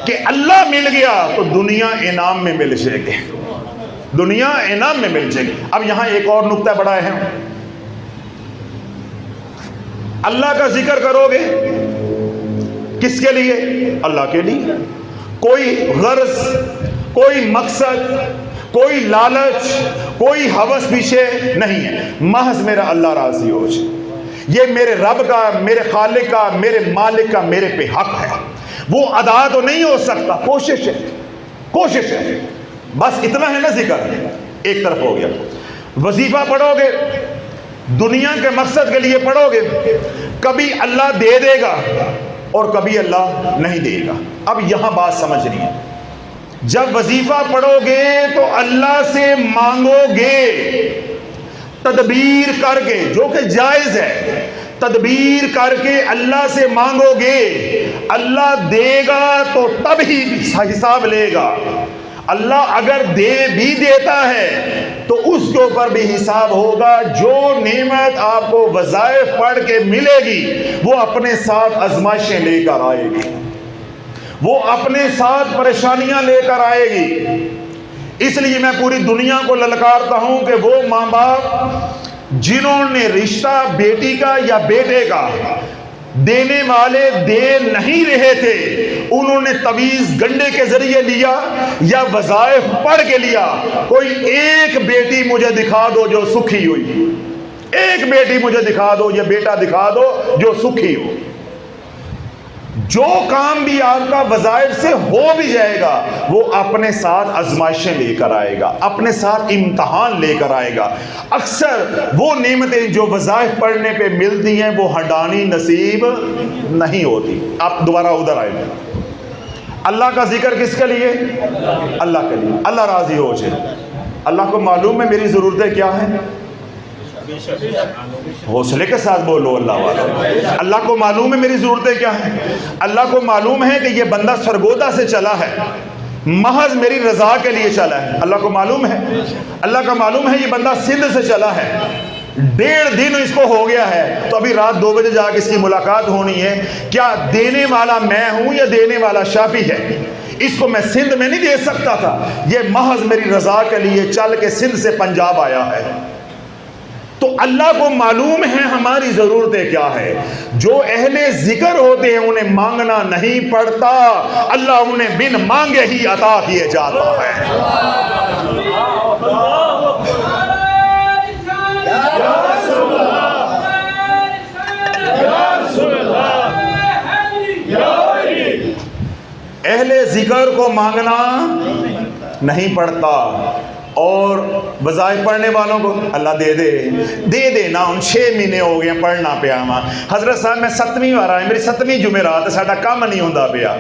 کہ اللہ مل گیا تو دنیا انعام میں مل جائے گی، دنیا انعام میں مل جائے گی. اب یہاں ایک اور نقطہ بڑا ہے، اللہ کا ذکر کرو گے کس کے لیے؟ اللہ کے لیے. کوئی غرض، کوئی مقصد، کوئی لالچ، کوئی ہوس پیچھے نہیں ہے، محض میرا اللہ راضی ہو جائے. یہ میرے رب کا، میرے خالق کا، میرے مالک کا میرے پہ حق ہے. وہ ادا تو نہیں ہو سکتا، کوشش ہے، کوشش ہے، بس اتنا ہے نا. ذکر ایک طرف ہو گیا. وظیفہ پڑھو گے دنیا کے مقصد کے لیے پڑھو گے، کبھی اللہ دے دے گا اور کبھی اللہ نہیں دے گا. اب یہاں بات سمجھنی ہے. جب وظیفہ پڑھو گے تو اللہ سے مانگو گے تدبیر کر کے، جو کہ جائز ہے، تدبیر کر کے اللہ سے مانگو گے. اللہ دے گا تو تب ہی حساب لے گا. اللہ اگر دے بھی دیتا ہے تو اس کے اوپر بھی حساب ہوگا. جو نعمت آپ کو وظائف پڑھ کے ملے گی وہ اپنے ساتھ آزمائشیں لے کر آئے گی، وہ اپنے ساتھ پریشانیاں لے کر آئے گی. اس لیے میں پوری دنیا کو للکارتا ہوں کہ وہ ماں باپ جنہوں نے رشتہ بیٹی کا یا بیٹے کا دینے والے دے نہیں رہے تھے، انہوں نے تعویذ گنڈے کے ذریعے لیا یا وظائف پڑھ کے لیا. کوئی ایک بیٹی مجھے دکھا دو جو سکھی ہوئی، ایک بیٹی مجھے دکھا دو یا بیٹا دکھا دو جو سکھی ہو. جو کام بھی آپ کا وظائف سے ہو بھی جائے گا وہ اپنے ساتھ آزمائشیں لے کر آئے گا، اپنے ساتھ امتحان لے کر آئے گا. اکثر وہ نعمتیں جو وظائف پڑھنے پہ ملتی ہیں وہ ہڈانی نصیب نہیں ہوتی. آپ دوبارہ ادھر آئے گا. اللہ کا ذکر کس کے لیے؟ اللہ کے لیے. اللہ راضی ہو جائے. اللہ کو معلوم ہے میری ضرورتیں کیا ہیں. حوصلے کے ساتھ بولو اللہ والا۔ اللہ کو معلوم ہے میری ضرورتیں کیا ہیں، اللہ کو معلوم ہے کہ یہ بندہ سرگودا سے چلا ہے، محض میری رضا کے لیے چلا ہے، اللہ کو معلوم ہے، اللہ کا معلوم ہے یہ بندہ سندھ سے چلا ہے، 1.5 دن اس کو ہو گیا ہے، تو ابھی رات 2 بجے جا کے اس کی ملاقات ہونی ہے، کیا دینے والا میں ہوں یا دینے والا شافی ہے؟ اس کو میں سندھ میں نہیں دے سکتا تھا، یہ محض میری رضا کے لیے چل کے سندھ سے پنجاب آیا ہے۔ تو اللہ کو معلوم ہے ہماری ضرورتیں کیا ہے۔ جو اہل ذکر ہوتے ہیں انہیں مانگنا نہیں پڑتا، اللہ انہیں بن مانگے ہی عطا کیے جاتا ہے۔ اہل ذکر کو مانگنا نہیں پڑتا، اور وظائف پڑھنے والوں کو اللہ دے دے نا، ان 6 مہینے ہو گئے پڑھنا پیا ہاں۔ حضرت صاحب میں 7ویں بار آیا، میری 7ویں جمعرات ساڈا کام نہیں ہوندا پیا،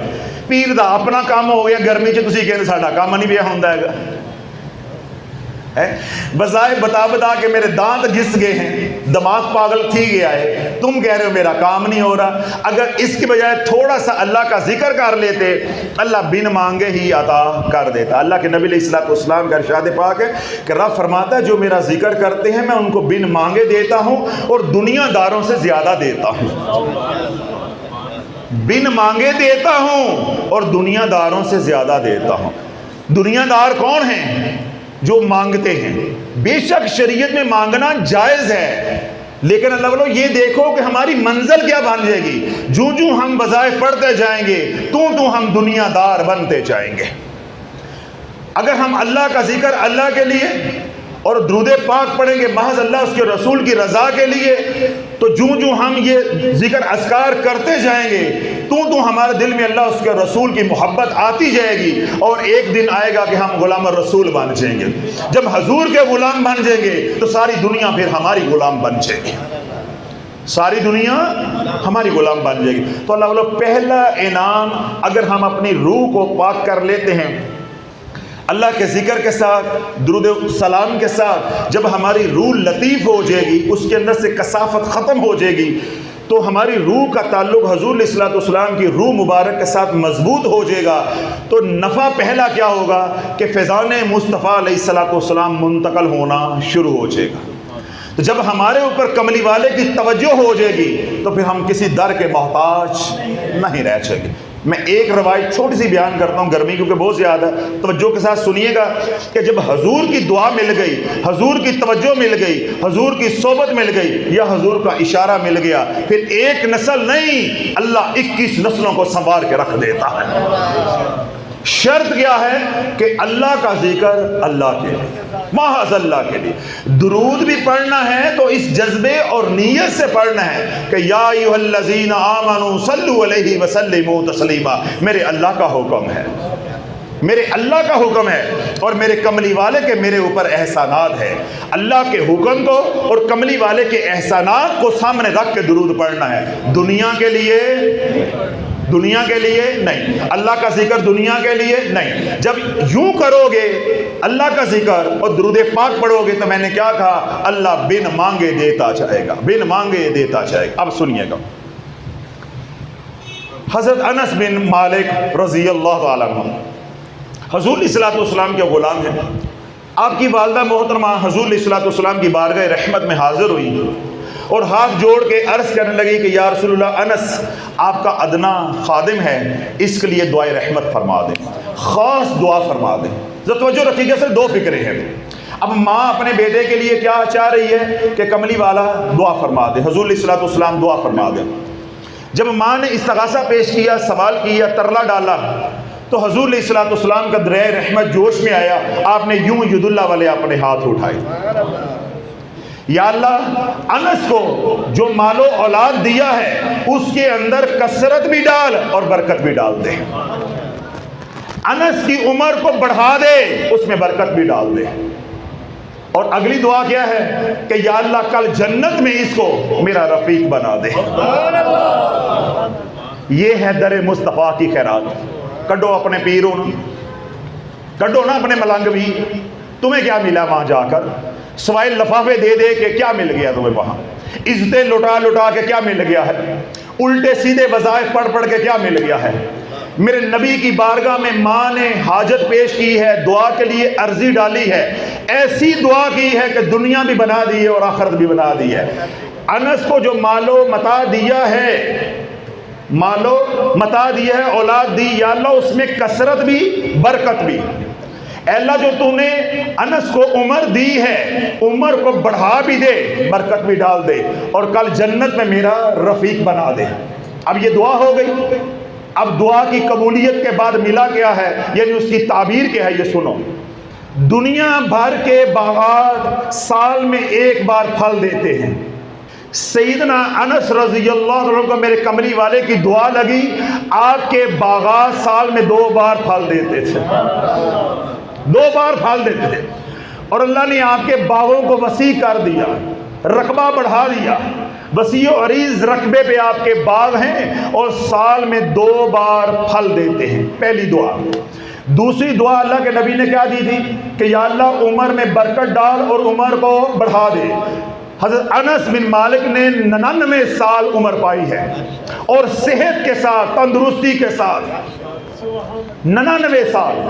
پیر دا اپنا کام ہو گیا، گرمی چ تسی کہندے ساڈا کام نہیں پیا ہوندا ہے۔ وظائف بتا کے میرے دانت گھس گئے ہیں، دماغ پاگل تھی گیا ہے، تم کہہ رہے ہو میرا کام نہیں ہو رہا۔ اگر اس کی بجائے تھوڑا سا اللہ کا ذکر کر لیتے، اللہ بن مانگے ہی عطا کر دیتا۔ اللہ کے نبی علیہ السلام کا ارشاد پاک ہے کہ رب فرماتا ہے جو میرا ذکر کرتے ہیں میں ان کو بن مانگے دیتا ہوں اور دنیا داروں سے زیادہ دیتا ہوں۔ بن مانگے دیتا ہوں اور دنیا داروں سے زیادہ دیتا ہوں۔ دنیا دار کون ہیں؟ جو مانگتے ہیں۔ بے شک شریعت میں مانگنا جائز ہے، لیکن اللہ والو یہ دیکھو کہ ہماری منزل کیا بن جائے گی۔ جو ہم وظائف پڑھتے جائیں گے تو ہم دنیا دار بنتے جائیں گے۔ اگر ہم اللہ کا ذکر اللہ کے لیے اور درود پاک پڑھیں گے محض اللہ اس کے رسول کی رضا کے لیے، تو جو ہم یہ ذکر اذکار کرتے جائیں گے تو ہمارے دل میں اللہ اس کے رسول کی محبت آتی جائے گی، اور ایک دن آئے گا کہ ہم غلام الرسول بن جائیں گے۔ جب حضور کے غلام بن جائیں گے تو ساری دنیا پھر ہماری غلام بن جائے گی، ساری دنیا ہماری غلام بن جائے گی۔ تو اللہ والو پہلا انعام اگر ہم اپنی روح کو پاک کر لیتے ہیں اللہ کے ذکر کے ساتھ، درود سلام کے ساتھ، جب ہماری روح لطیف ہو جائے گی، اس کے اندر سے کثافت ختم ہو جائے گی، تو ہماری روح کا تعلق حضور علیہ السلام کی روح مبارک کے ساتھ مضبوط ہو جائے گا، تو نفع پہلا کیا ہوگا کہ فیضان مصطفیٰ علیہ السلام منتقل ہونا شروع ہو جائے گا۔ تو جب ہمارے اوپر کملی والے کی توجہ ہو جائے گی تو پھر ہم کسی در کے محتاج نہیں رہ جائیں گے۔ میں ایک روایت چھوٹی سی بیان کرتا ہوں، گرمی کیونکہ بہت زیادہ، توجہ کے ساتھ سنیے گا کہ جب حضور کی دعا مل گئی، حضور کی توجہ مل گئی، حضور کی صحبت مل گئی یا حضور کا اشارہ مل گیا، پھر ایک نسل نہیں اللہ 21 نسلوں کو سنوار کے رکھ دیتا ہے۔ شرط کیا ہے کہ اللہ کا ذکر اللہ کے لیے، محض اللہ کے لیے۔ درود بھی پڑھنا ہے تو اس جذبے اور نیت سے پڑھنا ہے کہ یا ایھا الذین آمنوا صلوا علیہ وسلموا تسلیما، میرے اللہ کا حکم ہے، میرے اللہ کا حکم ہے اور میرے کملی والے کے میرے اوپر احسانات ہیں۔ اللہ کے حکم کو اور کملی والے کے احسانات کو سامنے رکھ کے درود پڑھنا ہے، دنیا کے لیے نہیں، اللہ کا ذکر دنیا کے لیے نہیں۔ جب یوں کرو گے اللہ کا ذکر اور درود پاک پڑھو گے تو میں نے کیا کہا، اللہ بن مانگے دیتا جائے گا، بن مانگے دیتا جائے گا۔ اب سنیے گا، حضرت انس بن مالک رضی اللہ عنہ حضور علیہ السلام کے غلام ہیں۔ آپ کی والدہ محترمہ حضور علیہ السلام کی بارگاہ رحمت میں حاضر ہوئی اور ہاتھ جوڑ کے عرض کرنے لگی کہ یا رسول اللہ، انس آپ کا ادنا خادم ہے، اس کے لیے دعائے رحمت فرما دیں، خاص دعا فرما دیں۔ ذرا توجہ رکھیے گا، صرف 2 فکریں ہیں۔ اب ماں اپنے بیٹے کے لیے کیا چاہ رہی ہے کہ کملی والا دعا فرما دے، حضور علیہ السلام دعا فرما دیں۔ جب ماں نے استغاثہ پیش کیا، سوال کیا، ترلا ڈالا، تو حضور علیہ السلام کا دریائے رحمت جوش میں آیا، آپ نے یوں ید اللہ والے اپنے ہاتھ اٹھائے، یا اللہ انس کو جو مال و اولاد دیا ہے اس کے اندر کثرت بھی ڈال اور برکت بھی ڈال دے، انس کی عمر کو بڑھا دے، اس میں برکت بھی ڈال دے۔ اور اگلی دعا کیا ہے کہ یا اللہ کل جنت میں اس کو میرا رفیق بنا دے۔ یہ ہے در مصطفیٰ کی خیرات۔ کڈو اپنے پیروں نا، کڈو نا اپنے ملنگ بھی، تمہیں کیا ملا وہاں جا کر، سوائے لفافے دے دے کہ کیا مل گیا تمہیں وہاں؟ عزتیں لٹا لٹا کے کیا مل گیا ہے؟ الٹے سیدھے وظائف پڑھ پڑھ کے کیا مل گیا ہے؟ میرے نبی کی بارگاہ میں ماں نے حاجت پیش کی ہے، دعا کے لیے عرضی ڈالی ہے، ایسی دعا کی ہے کہ دنیا بھی بنا دی ہے اور آخرت بھی بنا دی ہے۔ انس کو جو مالو متا دیا ہے، مالو متا دیا ہے، اولاد دی، یا اللہ اس میں کثرت بھی برکت بھی۔ اے اللہ جو تو نے انس کو عمر دی ہے، عمر کو بڑھا بھی دے، برکت بھی ڈال دے، اور کل جنت میں میرا رفیق بنا دے۔ اب یہ دعا ہو گئی۔ اب دعا کی قبولیت کے بعد ملا کیا ہے، یعنی اس کی تعبیر کیا ہے، یہ سنو۔ دنیا بھر کے باغات سال میں ایک بار پھل دیتے ہیں۔ سیدنا انس رضی اللہ عنہ کو میرے کملی والے کی دعا لگی، آپ کے باغات سال میں 2 بار پھل دیتے تھے، 2 بار پھل دیتے تھے، اور اللہ نے آپ کے باغوں کو وسیع کر دیا، رقبہ بڑھا دیا، وسیع و عریض رقبے پہ آپ کے باغ ہیں، اور سال میں 2 بار پھل دیتے ہیں۔ پہلی دعا۔ دوسری دعا اللہ کے نبی نے کیا دی تھی کہ یا اللہ عمر میں برکت ڈال اور عمر کو بڑھا دے۔ حضرت انس بن مالک نے 99 سال عمر پائی ہے، اور صحت کے ساتھ، تندرستی کے ساتھ 99 سال۔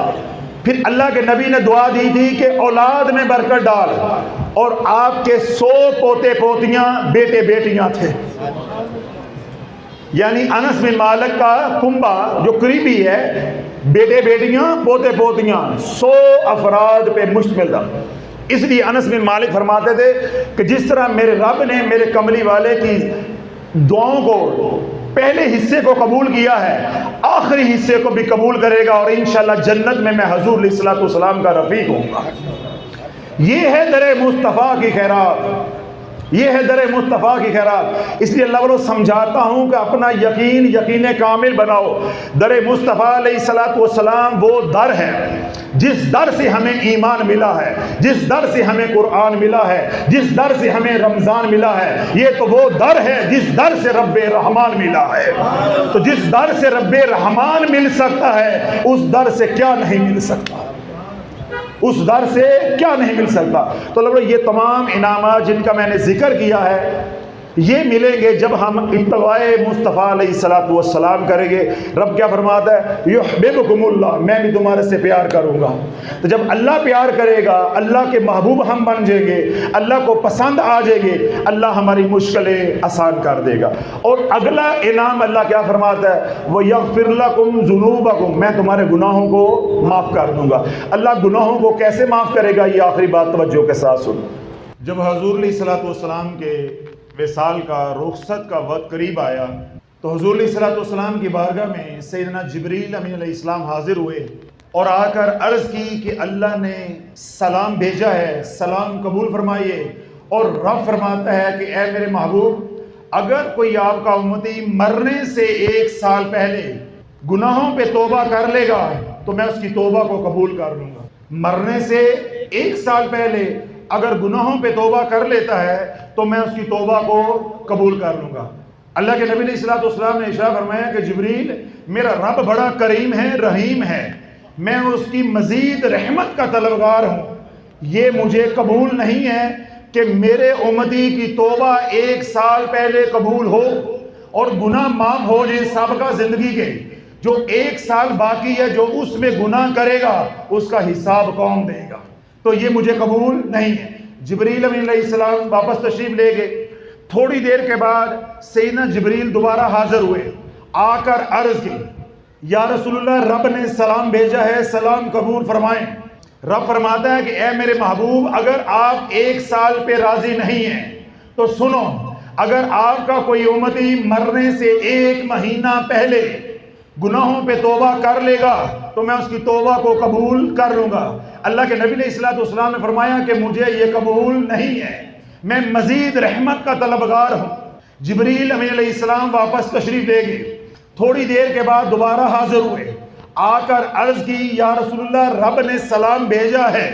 پھر اللہ کے نبی نے دعا دی تھی کہ اولاد میں برکت ڈال، اور آپ کے 100 پوتے پوتیاں بیٹے بیٹیاں تھے۔ یعنی انس بن مالک کا کنبہ جو قریبی ہے، بیٹے بیٹیاں پوتے پوتیاں 100 افراد پہ مشتمل تھا۔ اس لیے انس بن مالک فرماتے تھے کہ جس طرح میرے رب نے میرے کملی والے کی دعاؤں کو پہلے حصے کو قبول کیا ہے، آخری حصے کو بھی قبول کرے گا، اور انشاءاللہ جنت میں حضور علیہ الصلوۃ والسلام کا رفیق ہوں گا۔ یہ ہے در مصطفیٰ کی خیرات، یہ ہے در مصطفیٰ کی خیرات۔ اس لیے اللہ والوں سمجھاتا ہوں کہ اپنا یقین کامل بناؤ۔ در مصطفیٰ علیہ الصلوۃ والسلام وہ در ہے جس در سے ہمیں ایمان ملا ہے، جس در سے ہمیں قرآن ملا ہے، جس در سے ہمیں رمضان ملا ہے۔ یہ تو وہ در ہے جس در سے رب رحمان ملا ہے۔ تو جس در سے رب رحمان مل سکتا ہے، اس در سے کیا نہیں مل سکتا، اس در سے کیا نہیں مل سکتا۔ تو لوگوں یہ تمام انعامات جن کا میں نے ذکر کیا ہے، یہ ملیں گے جب ہم اتباع مصطفیٰ علیہ الصلوۃ والسلام کریں گے۔ رب کیا فرماتا ہے؟ یحببکم اللہ، میں بھی تمہارے سے پیار کروں گا۔ تو جب اللہ پیار کرے گا، اللہ کے محبوب ہم بن جائیں گے، اللہ کو پسند آ جائیں گے، اللہ ہماری مشکلیں آسان کر دے گا۔ اور اگلا انعام اللہ کیا فرماتا ہے؟ وَيَغْفِرْ لَكُمْ ذُنُوبَكُمْ، میں تمہارے گناہوں کو معاف کر دوں گا۔ اللہ گناہوں کو کیسے معاف کرے گا؟ یہ آخری بات توجہ کے ساتھ سنو۔ جب حضور علیہ الصلوۃ والسلام کے وصال کا، رخصت کا وقت قریب آیا، تو حضور علیہ الصلوۃ والسلام کی بارگاہ میں سیدنا جبریل امین علیہ السلام حاضر ہوئے، اور آ کر عرض کی کہ اللہ نے سلام بھیجا ہے، سلام قبول فرمائیے۔ اور رب فرماتا ہے کہ اے میرے محبوب، اگر کوئی آپ کا امتی مرنے سے 1 سال پہلے گناہوں پہ توبہ کر لے گا تو میں اس کی توبہ کو قبول کر لوں گا۔ مرنے سے 1 سال پہلے اگر گناہوں پہ توبہ کر لیتا ہے تو میں اس کی توبہ کو قبول کر لوں گا۔ اللہ کے نبی علیہ الصلوۃ والسلام نے ارشاد فرمایا کہ جبریل، میرا رب بڑا کریم ہے، رحیم ہے، میں اس کی مزید رحمت کا طلبگار ہوں۔ یہ مجھے قبول نہیں ہے کہ میرے امتی کی توبہ 1 سال پہلے قبول ہو اور گناہ معاف ہو جائے سابقہ زندگی کے، جو 1 سال باقی ہے جو اس میں گناہ کرے گا اس کا حساب کون دے گا؟ تو یہ مجھے قبول نہیں ہے۔ جبریل علیہ السلام واپس تشریف لے گئے۔ تھوڑی دیر کے بعد سیدنا جبریل دوبارہ حاضر ہوئے، آ کر عرض کی، یا رسول اللہ، رب نے سلام بھیجا ہے، سلام قبول فرمائیں۔ رب فرماتا ہے کہ اے میرے محبوب، اگر آپ 1 سال پہ راضی نہیں ہیں تو سنو، اگر آپ کا کوئی امتی مرنے سے 1 مہینہ پہلے گناہوں پہ توبہ کر لے گا تو میں اس کی توبہ کو قبول کر لوں گا۔ اللہ کے نبی علیہ الصلوۃ والسلام نے فرمایا کہ مجھے یہ قبول نہیں ہے، میں مزید رحمت کا طلبگار ہوں۔ جبریل امین علیہ السلام واپس تشریف لے گئے۔ تھوڑی دیر کے بعد دوبارہ حاضر ہوئے، آ کر عرض کی، یا رسول اللہ، رب نے سلام بھیجا ہے،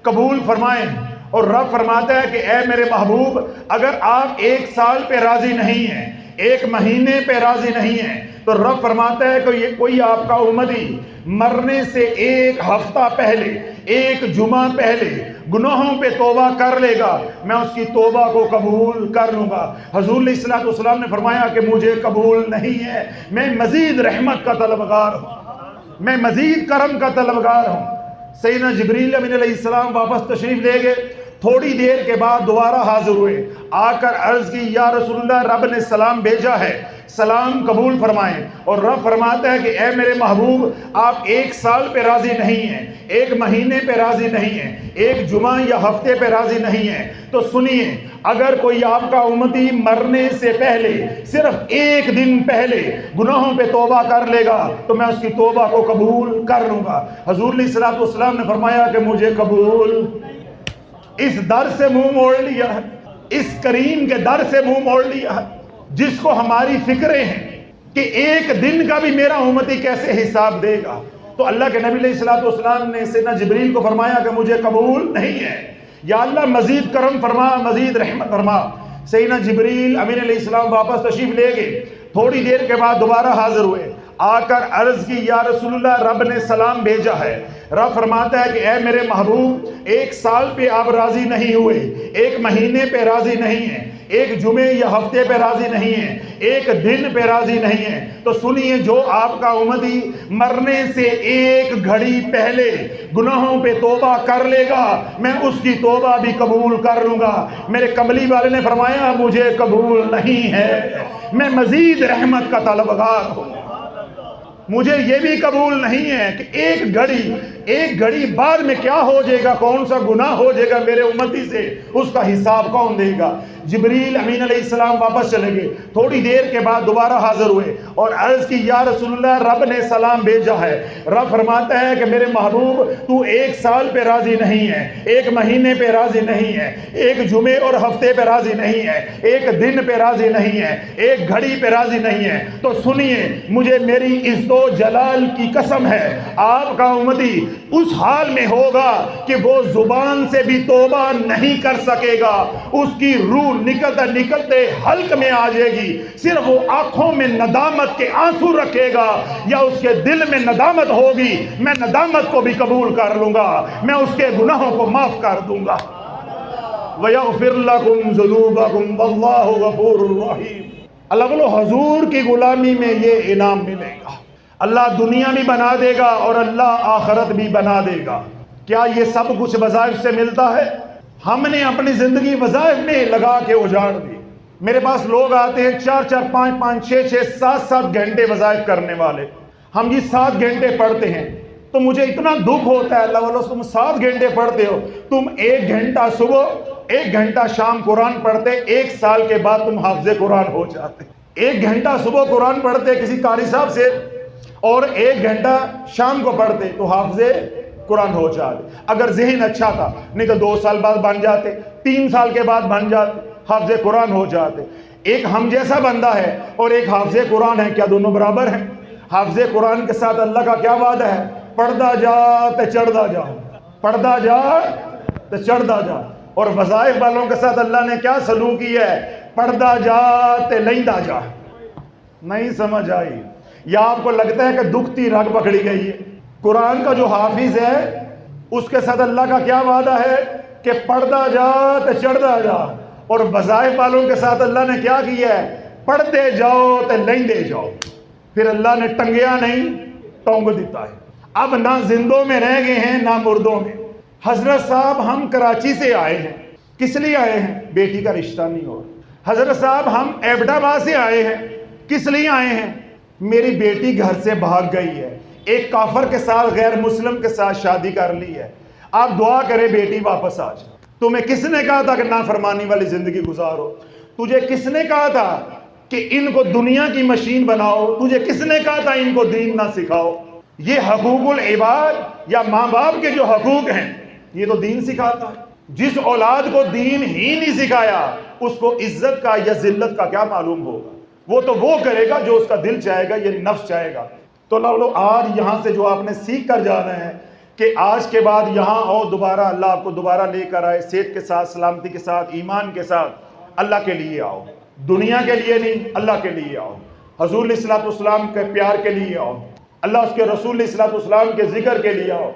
قبول فرمائیں۔ اور رب فرماتا ہے کہ اے میرے محبوب، اگر آپ 1 سال پہ راضی نہیں ہیں، ایک مہینے پہ راضی نہیں ہے، تو رب فرماتا ہے کہ یہ کوئی آپ کا امتی مرنے سے ایک ہفتہ پہلے، ایک جمعہ پہلے گناہوں پہ توبہ کر لے گا، میں اس کی توبہ کو قبول کر لوں گا۔ حضور علیہ الصلوۃ والسلام نے فرمایا کہ مجھے قبول نہیں ہے، میں مزید رحمت کا طلبگار ہوں، میں مزید کرم کا طلبگار ہوں۔ سیدنا جبریل امین علیہ السلام واپس تشریف لے گئے، تھوڑی دیر کے بعد دوبارہ حاضر ہوئے، آ کر عرض کی یا رسول اللہ رب نے سلام بھیجا ہے، سلام قبول فرمائیں۔ اور رب فرماتا ہے کہ اے میرے محبوب، آپ ایک سال پہ راضی نہیں ہیں، ایک مہینے پہ راضی نہیں ہیں، ایک جمعہ یا ہفتے پہ راضی نہیں ہیں، تو سنیے، اگر کوئی آپ کا امتی مرنے سے پہلے صرف ایک دن پہلے گناہوں پہ توبہ کر لے گا تو میں اس کی توبہ کو قبول کر لوں گا۔ حضور علیہ الصلوۃ والسلام نے فرمایا کہ مجھے قبول، اس در سے منہ موڑ لیا ہے، اس کریم کے در سے منہ موڑ لیا ہے جس کو ہماری فکریں ہیں کہ ایک دن کا بھی میرا امتی کیسے حساب دے گا۔ تو اللہ کے نبی علیہ الصلوۃ والسلام نے سیدنا جبریل کو فرمایا کہ مجھے قبول نہیں ہے، یا اللہ مزید کرم فرما، مزید رحمت فرما۔ سیدنا جبریل امین علیہ السلام واپس تشریف لے گئے، تھوڑی دیر کے بعد دوبارہ حاضر ہوئے، آ کر عرض کی یا رسول اللہ رب نے سلام بھیجا ہے۔ رب فرماتا ہے کہ اے میرے محبوب، ایک سال پہ آپ راضی نہیں ہوئے، ایک مہینے پہ راضی نہیں ہیں، ایک جمعے یا ہفتے پہ راضی نہیں ہیں، ایک دن پہ راضی نہیں ہیں، تو سنیے، جو آپ کا امتی مرنے سے ایک گھڑی پہلے گناہوں پہ توبہ کر لے گا میں اس کی توبہ بھی قبول کر لوں گا۔ میرے کملی والے نے فرمایا مجھے قبول نہیں ہے، میں مزید رحمت کا طلبگار ہوں، مجھے یہ بھی قبول نہیں ہے کہ ایک گھڑی بعد میں کیا ہو جائے گا، کون سا گناہ ہو جائے گا میرے امتی سے، اس کا حساب کون دے گا۔ جبریل امین علیہ السلام واپس چلے گئے، تھوڑی دیر کے بعد دوبارہ حاضر ہوئے اور عرض کی یا رسول اللہ رب نے سلام بھیجا ہے۔ رب فرماتا ہے کہ میرے محبوب، تو ایک سال پہ راضی نہیں ہے، ایک مہینے پہ راضی نہیں ہے، ایک جمعے اور ہفتے پہ راضی نہیں ہے، ایک دن پہ راضی نہیں ہے، ایک گھڑی پہ راضی نہیں ہے، تو سنیے، مجھے میری عزت و جلال کی قسم ہے، آپ کا امتی اس حال میں ہوگا کہ وہ زبان سے بھی توبہ نہیں کر سکے گا، اس کی روح نکلتے نکلتے حلق میں آ جائے گی، صرف وہ آنکھوں میں ندامت کے آنسو رکھے گا یا اس کے دل میں ندامت ہوگی، میں ندامت کو بھی قبول کر لوں گا، میں اس کے گناہوں کو معاف کر دوں گا۔ وَيَغْفِرْ لَكُمْ ذُنُوبَكُمْ وَاللَّهُ غَفُورٌ رَحِيمٌ۔ اللہ بولو، حضور کی غلامی میں یہ انعام ملے گا، اللہ دنیا بھی بنا دے گا اور اللہ آخرت بھی بنا دے گا۔ کیا یہ سب کچھ وظائف سے ملتا ہے؟ ہم نے اپنی زندگی وظائف میں لگا کے اجاڑ دی۔ میرے پاس لوگ آتے ہیں 4-4 5-5 6-6 7-7 گھنٹے وظائف کرنے والے، ہم یہ 7 گھنٹے پڑھتے ہیں تو مجھے اتنا دکھ ہوتا ہے، اللہ والو تم 7 گھنٹے پڑھتے ہو، تم 1 گھنٹہ صبح 1 گھنٹہ شام قرآن پڑھتے، 1 سال کے بعد تم حافظ قرآن ہو جاتے۔ 1 گھنٹہ صبح قرآن پڑھتے کسی قاری صاحب سے اور 1 گھنٹہ شام کو پڑھتے تو حافظ قرآن ہو جاتے۔ اگر ذہن اچھا تھا، نہیں تو 2 سال بعد بن جاتے، 3 سال کے بعد بن جاتے، حافظ قرآن ہو جاتے۔ ایک ہم جیسا بندہ ہے اور ایک حافظ قرآن ہے، کیا دونوں برابر ہیں؟ حافظ قرآن کے ساتھ اللہ کا کیا وعدہ ہے؟ پڑھتا جا تے چڑھتا جا، پڑھتا جا تے چڑھتا جا۔ اور وظائف والوں کے ساتھ اللہ نے کیا سلوک کیا ہے؟ پڑھتا جا تے لیندا جا۔ نہیں سمجھ آئی؟ یا آپ کو لگتا ہے کہ دکھتی رگ پکڑی گئی ہے؟ قرآن کا جو حافظ ہے اس کے ساتھ اللہ کا کیا وعدہ ہے کہ پڑھتا جا تے چڑھتا جا، اور وظائف والوں کے ساتھ اللہ نے کیا کیا ہے؟ پڑھتے جاؤ تے لیندے جاؤ۔ پھر اللہ نے ٹنگیا نہیں، ٹونگ دیتا ہے۔ اب نہ زندوں میں رہ گئے ہیں نہ مردوں میں۔ حضرت صاحب ہم کراچی سے آئے ہیں، کس لیے آئے ہیں؟ بیٹی کا رشتہ نہیں ہوا۔ حضرت صاحب ہم ایبٹ آباد سے آئے ہیں، کس لیے آئے ہیں؟ میری بیٹی گھر سے بھاگ گئی ہے، ایک کافر کے ساتھ، غیر مسلم کے ساتھ شادی کر لی ہے، آپ دعا کریں بیٹی واپس آ جائے۔ تمہیں کس نے کہا تھا کہ نافرمانی والی زندگی گزارو؟ تجھے کس نے کہا تھا کہ ان کو دنیا کی مشین بناؤ؟ تجھے کس نے کہا تھا ان کو دین نہ سکھاؤ؟ یہ حقوق العباد یا ماں باپ کے جو حقوق ہیں یہ تو دین سکھاتا ہے۔ جس اولاد کو دین ہی نہیں سکھایا اس کو عزت کا یا ذلت کا کیا معلوم ہوگا؟ وہ تو وہ کرے گا جو اس کا دل چاہے گا، یہ نفس چاہے گا۔ تو لوگ آج یہاں سے جو آپ نے سیکھ کر جانا ہے کہ آج کے بعد یہاں اور دوبارہ اللہ آپ کو دوبارہ لے کر آئے، صحت کے ساتھ، سلامتی کے ساتھ، ایمان کے ساتھ، اللہ کے لیے آؤ، دنیا کے لیے نہیں، اللہ کے لیے آؤ، حضور علیہ الصلوۃ والسلام کے پیار کے لیے آؤ، اللہ اس کے رسول علیہ الصلوۃ والسلام کے ذکر کے لیے آؤ،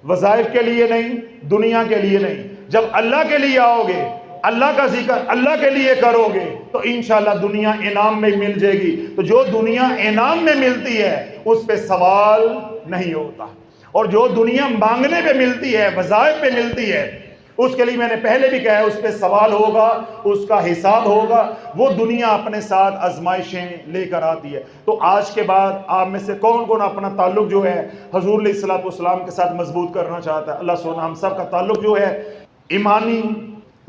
وظائف کے لیے نہیں، دنیا کے لیے نہیں۔ جب اللہ کے لیے آؤ گے، اللہ کا ذکر اللہ کے لیے کرو گے تو انشاءاللہ دنیا انعام میں مل جائے گی۔ تو جو دنیا انعام میں ملتی ہے اس پہ سوال نہیں ہوتا، اور جو دنیا مانگنے پہ ملتی ہے، وظائف پہ ملتی ہے، اس کے لیے میں نے پہلے بھی کہا ہے اس پہ سوال ہوگا، اس کا حساب ہوگا۔ وہ دنیا اپنے ساتھ آزمائشیں لے کر آتی ہے۔ تو آج کے بعد آپ میں سے کون کون اپنا تعلق جو ہے حضور علیہ الصلوۃ والسلام کے ساتھ مضبوط کرنا چاہتا ہے؟ اللہ سونا ہم سب کا تعلق جو ہے ایمانی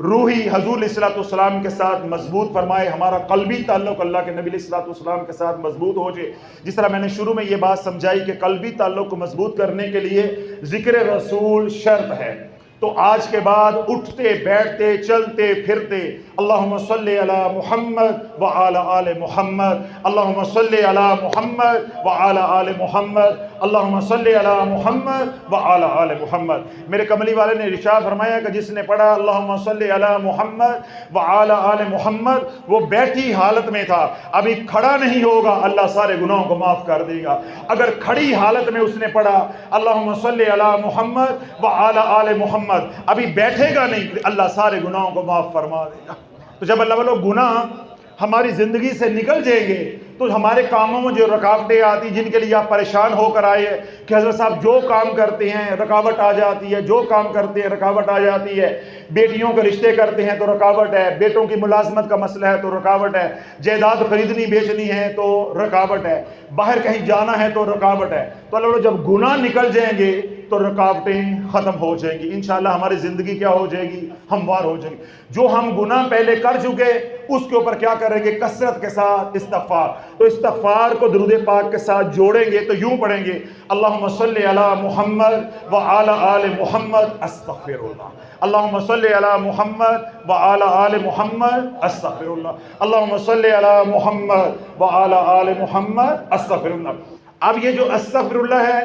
روحی حضور علیہ الصلوۃ والسلام کے ساتھ مضبوط فرمائے، ہمارا قلبی تعلق اللہ کے نبی علیہ الصلوۃ والسلام کے ساتھ مضبوط ہو جائے۔ جس طرح میں نے شروع میں یہ بات سمجھائی کہ قلبی تعلق کو مضبوط کرنے کے لیے ذکر رسول شرط ہے، تو آج کے بعد اٹھتے بیٹھتے چلتے پھرتے اللہم صلی علی محمد وعلی آل محمد، اللہم صلی علی محمد وعلی آل محمد، اللہم صلی علی محمد وعلی آل محمد۔ میرے کملی والے نے ارشاد فرمایا کہ جس نے پڑھا اللہم صلی علی محمد وعلی آل محمد وہ بیٹھی حالت میں تھا، ابھی کھڑا نہیں ہوگا، اللہ سارے گناہوں کو معاف کر دے گا۔ اگر کھڑی حالت میں اس نے پڑھا اللہم صلی علی محمد وعلی آل محمد، ابھی بیٹھے گا نہیں، اللہ سارے گناہوں کو معاف فرما دے گا۔ تو جب اللہ والوں گناہ ہماری زندگی سے نکل جائیں گے تو ہمارے کاموں میں جو رکاوٹیں آتی جن کے لیے آپ پریشان ہو کر آئے کہ حضرت صاحب جو کام کرتے ہیں رکاوٹ آ جاتی ہے، جو کام کرتے ہیں رکاوٹ آ جاتی ہے، بیٹیوں کے رشتے کرتے ہیں تو رکاوٹ ہے، بیٹوں کی ملازمت کا مسئلہ ہے تو رکاوٹ ہے، جائیداد خریدنی بیچنی ہے تو رکاوٹ ہے، باہر کہیں جانا ہے تو رکاوٹ ہے۔ تو اللہ جب گناہ نکل جائیں گے تو رکاوٹیں ختم ہو جائیں گی، انشاءاللہ ہماری زندگی کیا ہو جائے گی؟ ہموار ہو جائے گی۔ جو ہم گناہ پہلے کر چکے اس کے اوپر کیا کریں گے؟ کثرت کے ساتھ استغفار۔ تو استغفار کو درود پاک کے ساتھ جوڑیں گے تو یوں پڑھیں گے اللہم صلی علی محمد وعلی آل محمد استغفر اللہ، اللہم صلی علی محمد وعلی آل محمد استغفر اللہ، اللہم صلی علی محمد وعلی آل محمد استغفر اللہ۔ اب یہ جو استغفر اللہ ہے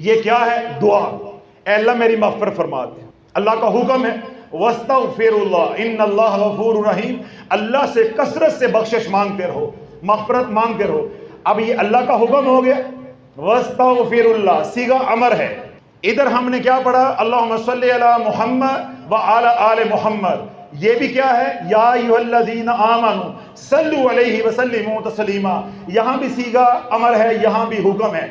یہ کیا ہے؟ دعا، اے اللہ میری مغفرت فرما دے۔ اللہ کا حکم ہے وَاسْتَغْفِرُ اللَّهَ إِنَّ اللَّهَ غَفُورٌ رَحِيمٌ، اللہ سے کثرت سے بخشش مانگتے رہو، مغفرت مانگتے رہو۔ اب یہ اللہ کا حکم ہو گیا، وَاسْتَغْفِرُ اللَّهَ صیغہ امر ہے۔ ادھر ہم نے کیا پڑھا؟ اللہم صلی علی محمد وعلی آل محمد، یہ بھی کیا ہے؟ یا ایھا الذین آمنوا صلوا علیہ وسلموا تسلیما، یہاں بھی صیغہ امر ہے، یہاں بھی حکم ہے۔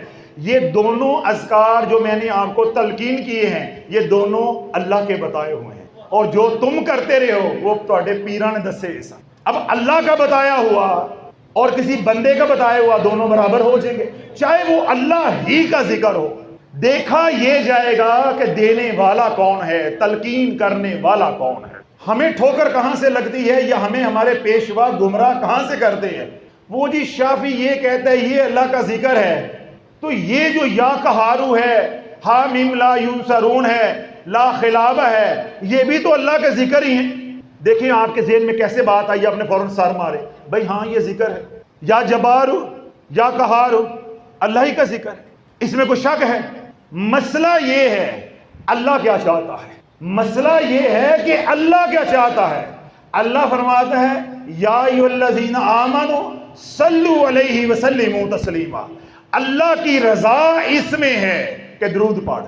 یہ دونوں اذکار جو میں نے آپ کو تلقین کیے ہیں یہ دونوں اللہ کے بتائے ہوئے ہیں، اور جو تم کرتے رہے ہو وہ تواڈے پیراں نے دسے ایسا۔ اب اللہ کا بتایا ہوا اور کسی بندے کا بتایا ہوا دونوں برابر ہو جائیں گے، چاہے وہ اللہ ہی کا ذکر ہو۔ دیکھا یہ جائے گا کہ دینے والا کون ہے، تلقین کرنے والا کون ہے۔ ہمیں ٹھوکر کہاں سے لگتی ہے یا ہمیں ہمارے پیشوا گمراہ کہاں سے کرتے ہیں؟ وہ جی شافی یہ کہتا ہے یہ اللہ کا ذکر ہے، تو یہ جو یا قہارو ہے، حامیم لا ینصرون ہے، لا خلاب ہے، یہ بھی تو اللہ کے ذکر ہی ہیں۔ دیکھیں آپ کے ذہن میں کیسے بات آئی، آپ نے فوراً سار مارے، بھائی ہاں یہ ذکر ہے، یا جبارو یا قہارو اللہ ہی کا ذکر ہے، اس میں کوئی شک ہے؟ مسئلہ یہ ہے اللہ کیا چاہتا ہے، مسئلہ یہ ہے کہ اللہ کیا چاہتا ہے۔ اللہ فرماتا ہے یا ایھا الذین آمنوا صلوا علیہ وسلموا تسلیما، اللہ کی رضا اس میں ہے کہ درود پڑھ،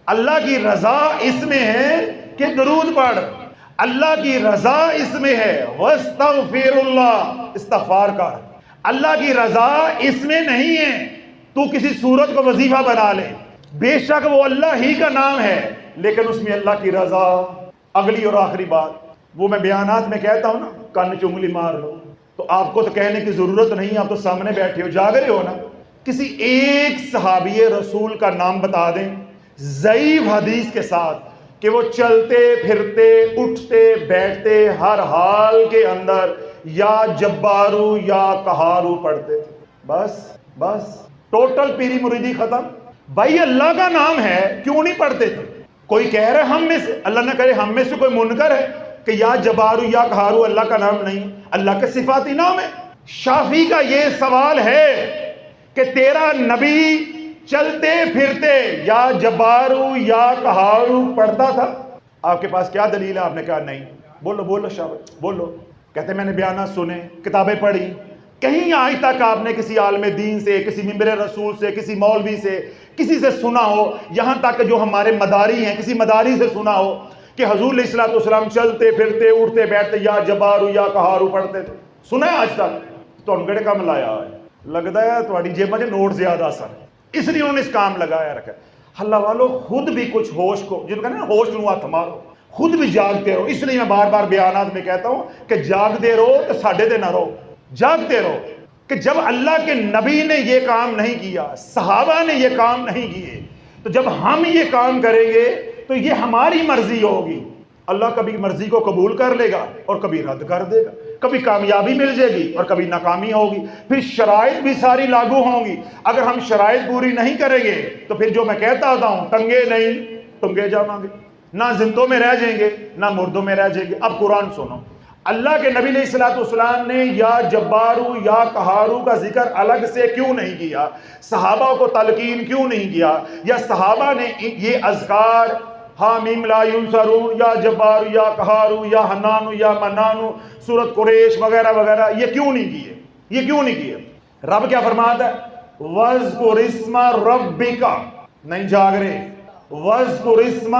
اللہ کی رضا اس میں ہے کہ درود پڑھ، اللہ کی رضا اس میں ہے واستغفر اللہ، استغفار کر۔ اللہ کی رضا اس میں نہیں ہے تو کسی صورت کو وظیفہ بنا لے، بے شک وہ اللہ ہی کا نام ہے لیکن اس میں اللہ کی رضا۔ اگلی اور آخری بات، وہ میں بیانات میں کہتا ہوں نا کان چ انگلی مار لو، تو آپ کو تو کہنے کی ضرورت نہیں، آپ تو سامنے بیٹھے ہو جاگ رہے ہو نا۔ کسی ایک صحابی رسول کا نام بتا دیں ضعیف حدیث کے ساتھ کہ وہ چلتے پھرتے اٹھتے بیٹھتے ہر حال کے اندر یا جبارو یا قہارو پڑھتے تھے، بس ٹوٹل پیری مریدی ختم۔ بھائی اللہ کا نام ہے کیوں نہیں پڑھتے تھے؟ کوئی کہہ رہا ہے ہم میں سے، اللہ نہ کرے ہم میں سے کوئی منکر ہے کہ یا جبارو یا قہارو اللہ کا نام نہیں، اللہ کے صفاتی نام ہے۔ شافعی کا یہ سوال ہے کہ تیرا نبی چلتے پھرتے یا جبارو یا قہارو پڑھتا تھا، آپ کے پاس کیا دلیل ہے؟ آپ نے کہا نہیں۔ بولو شاہ بولو، کہتے میں نے بیانات سنے، کتابیں پڑھی، کہیں آج تک آپ نے کسی عالم دین سے، کسی منبر رسول سے، کسی مولوی سے، کسی سے سنا ہو، یہاں تک کہ جو ہمارے مداری ہیں کسی مداری سے سنا ہو کہ حضور علیہ الصلوۃ والسلام چلتے پھرتے اٹھتے بیٹھتے یا جبارو یا قہارو پڑھتے تھے؟ سنا ہے آج تک؟ تو انگڑے کم لایا ہے، لگتا ہے تھوڑی جیب میں نوٹ زیادہ سن، اس لیے انہوں نے اس کام لگایا رکھا۔ اللہ والو خود بھی کچھ ہوش کو، جن کا نا ہوش لوں ہاتھ مارو، خود بھی جاگتے رہو۔ اس لیے میں بار بار بیانات میں کہتا ہوں کہ جاگتے رہو تو ساڈے دے نہ رہو، جاگتے رہو کہ جب اللہ کے نبی نے یہ کام نہیں کیا، صحابہ نے یہ کام نہیں کیے، تو جب ہم یہ کام کریں گے تو یہ ہماری مرضی ہوگی۔ اللہ کبھی مرضی کو قبول کر لے گا اور کبھی رد کر دے گا، کبھی کامیابی مل جائے گی اور کبھی ناکامی ہوگی، پھر شرائط بھی ساری لاگو ہوں گی۔ اگر ہم شرائط پوری نہیں کریں گے تو پھر جو میں کہتا ہوتا ہوں، ٹنگے نہیں ٹنگے جاواں گے، نہ زندوں میں رہ جائیں گے نہ مردوں میں رہ جائیں گے۔ اب قرآن سنو، اللہ کے نبی علیہ الصلوۃ والسلام نے یا جبارو یا قہارو کا ذکر الگ سے کیوں نہیں کیا؟ صحابہ کو تلقین کیوں نہیں کیا؟ یا صحابہ نے یہ اذکار حامیم لا ینصرون یا جبارو یا قہارو یا حنانو یا منانو، سورۃ قریش وغیرہ وغیرہ یہ کیوں نہیں کیے؟ یہ کیوں نہیں کیے؟ رب کیا فرماتا ہے؟ وَاذْكُرِ اسْمَ رَبِّكَ، نہیں جاگ رہے، وَاذْكُرِ اسْمَ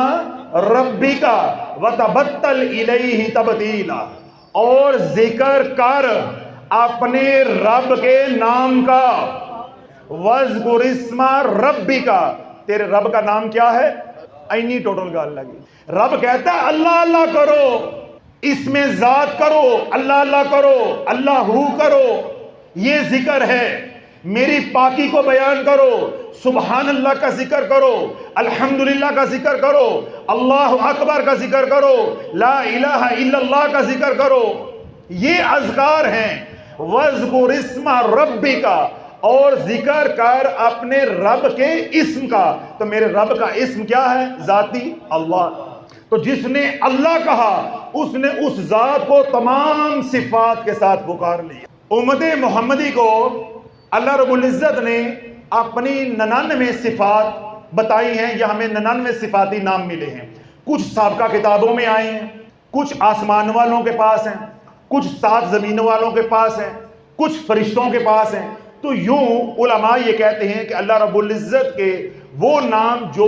رَبِّكَ وَتَبَتَّلْ إِلَيْهِ تَبْتِيلًا، اور ذکر کر اپنے رب کے نام کا۔ وَاذْكُرِ اسْمَ رَبِّكَ، تیرے رب کا نام کیا ہے؟ اینی ٹوٹل گال لگی۔ رب کہتا ہے اللہ اللہ کرو، اس میں ذات کرو، اللہ اللہ کرو، اللہ ہو کرو، یہ ذکر ہے۔ میری پاکی کو بیان کرو، سبحان اللہ کا ذکر کرو، الحمدللہ کا ذکر کرو، اللہ اکبر کا ذکر کرو، لا الہ الا اللہ کا ذکر کرو، یہ اذکار ہیں۔ وَاذْكُرِ اسْمَ رَبِّكَ، اور ذکر کر اپنے رب کے اسم کا۔ تو میرے رب کا اسم کیا ہے؟ ذاتی اللہ۔ تو جس نے اللہ کہا اس نے اس ذات کو تمام صفات کے ساتھ پکار لیا۔ امت محمدی کو اللہ رب العزت نے اپنی 99 صفات بتائی ہیں، یا ہمیں 99 صفاتی نام ملے ہیں۔ کچھ سابقہ کتابوں میں آئے ہیں، کچھ آسمان والوں کے پاس ہیں، کچھ 7 زمین والوں کے پاس ہیں، کچھ فرشتوں کے پاس ہیں۔ تو یوں علماء یہ کہتے ہیں کہ اللہ رب العزت کے وہ نام جو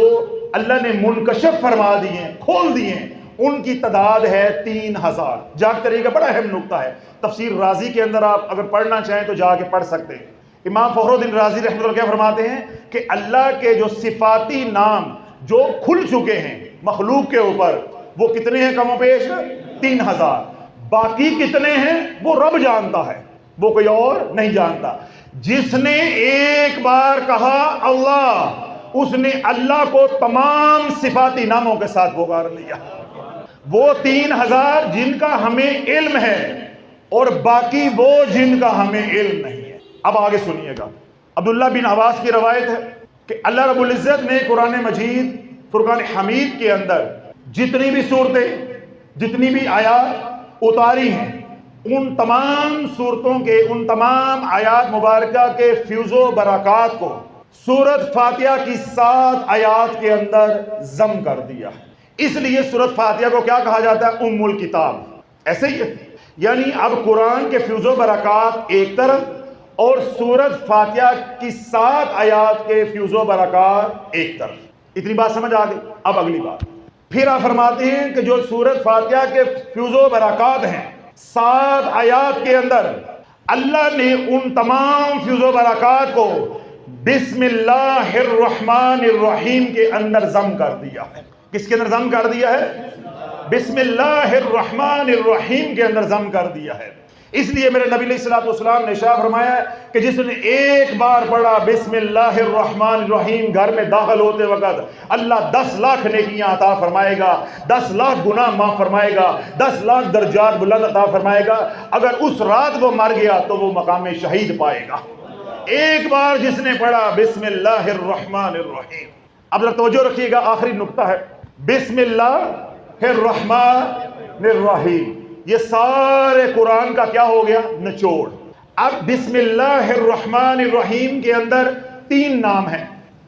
اللہ نے منکشف فرما دیے ہیں، کھول دیے ہیں، ان کی تعداد ہے 3000۔ جاگ طریقہ بڑا اہم نقطہ ہے، تفسیر رازی کے اندر آپ اگر پڑھنا چاہیں تو جا کے پڑھ سکتے ہیں۔ امام فخر الدین رازی رحمۃ اللہ کیا فرماتے ہیں کہ اللہ کے جو صفاتی نام جو کھل چکے ہیں مخلوق کے اوپر، وہ کتنے ہیں؟ کم و بیش 3000۔ باقی کتنے ہیں وہ رب جانتا ہے، وہ کوئی اور نہیں جانتا۔ جس نے ایک بار کہا اللہ، اس نے اللہ کو تمام صفاتی ناموں کے ساتھ پکار لیا۔ وہ 3000 جن کا ہمیں علم ہے اور باقی وہ جن کا ہمیں علم نہیں ہے۔ اب آگے سنیے گا، عبداللہ بن عباس کی روایت ہے کہ اللہ رب العزت نے قرآن مجید فرقان حمید کے اندر جتنی بھی صورتیں، جتنی بھی آیات اتاری ہیں، ان تمام صورتوں کے، ان تمام آیات مبارکہ کے فیض و برکات کو سورۃ فاتحہ کی 7 آیات کے اندر ضم کر دیا۔ اس لیے سورۃ فاتحہ کو کیا کہا جاتا ہے؟ ام الکتاب۔ ایسے ہی ہے، یعنی اب قرآن کے فیض و برکات ایک طرف اور سورۃ فاتحہ کی 7 آیات کے فیض و برکات ایک طرف۔ اتنی بات سمجھ آ گئی؟ اب اگلی بات، پھر آپ فرماتے ہیں کہ جو سورۃ فاتحہ کے فیض و برکات ہیں 7 آیات کے اندر، اللہ نے ان تمام فیض و برکات کو بسم اللہ الرحمن الرحیم کے اندر ضم کر دیا ہے۔ کس کے اندر ضم کر دیا ہے؟ بسم اللہ الرحمن الرحیم کے اندر ضم کر دیا ہے۔ اس لیے میرے نبی علیہ الصلوۃ والسلام نے ارشاد فرمایا ہے کہ جس نے ایک بار پڑھا بسم اللہ الرحمن الرحیم، گھر میں داخل ہوتے وقت اللہ 10 لاکھ نیکیاں عطا فرمائے گا، 10 لاکھ گناہ معاف فرمائے گا، 10 لاکھ درجات بلند عطا فرمائے گا۔ اگر اس رات وہ مر گیا تو وہ مقام شہید پائے گا۔ ایک بار جس نے پڑھا بسم اللہ الرحمن الرحیم۔ اب توجہ رکھیے گا، آخری نقطہ ہے، بسم اللہ الرحمن الرحیم، یہ سارے قرآن کا کیا ہو گیا؟ نچوڑ۔ اب بسم اللہ الرحمن الرحیم کے اندر 3 نام ہیں۔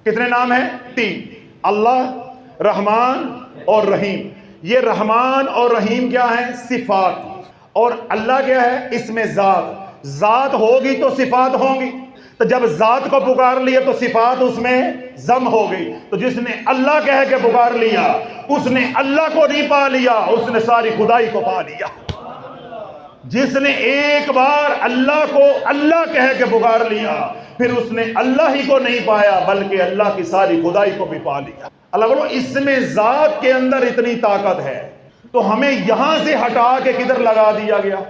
کتنے نام ہیں؟ 3، اللہ، رحمان اور رحیم۔ یہ رحمان اور رحیم کیا ہیں؟ صفات۔ اور اللہ کیا ہے؟ اس میں ذات، ذات ہوگی تو صفات ہوں گی، تو جب ذات کو پکار لیا تو صفات اس میں ضم ہو گئی۔ تو جس نے اللہ کہہ کے پکار لیا اس نے اللہ کو نہیں پا لیا، اس نے ساری خدائی کو پا لیا۔ جس نے ایک بار اللہ کو اللہ کہہ کے پکار لیا پھر اس نے اللہ ہی کو نہیں پایا بلکہ اللہ کی ساری خدائی کو بھی پا لیا۔ اللہ بولو اس میں ذات کے اندر اتنی طاقت ہے، تو ہمیں یہاں سے ہٹا کے کدھر لگا دیا گیا؟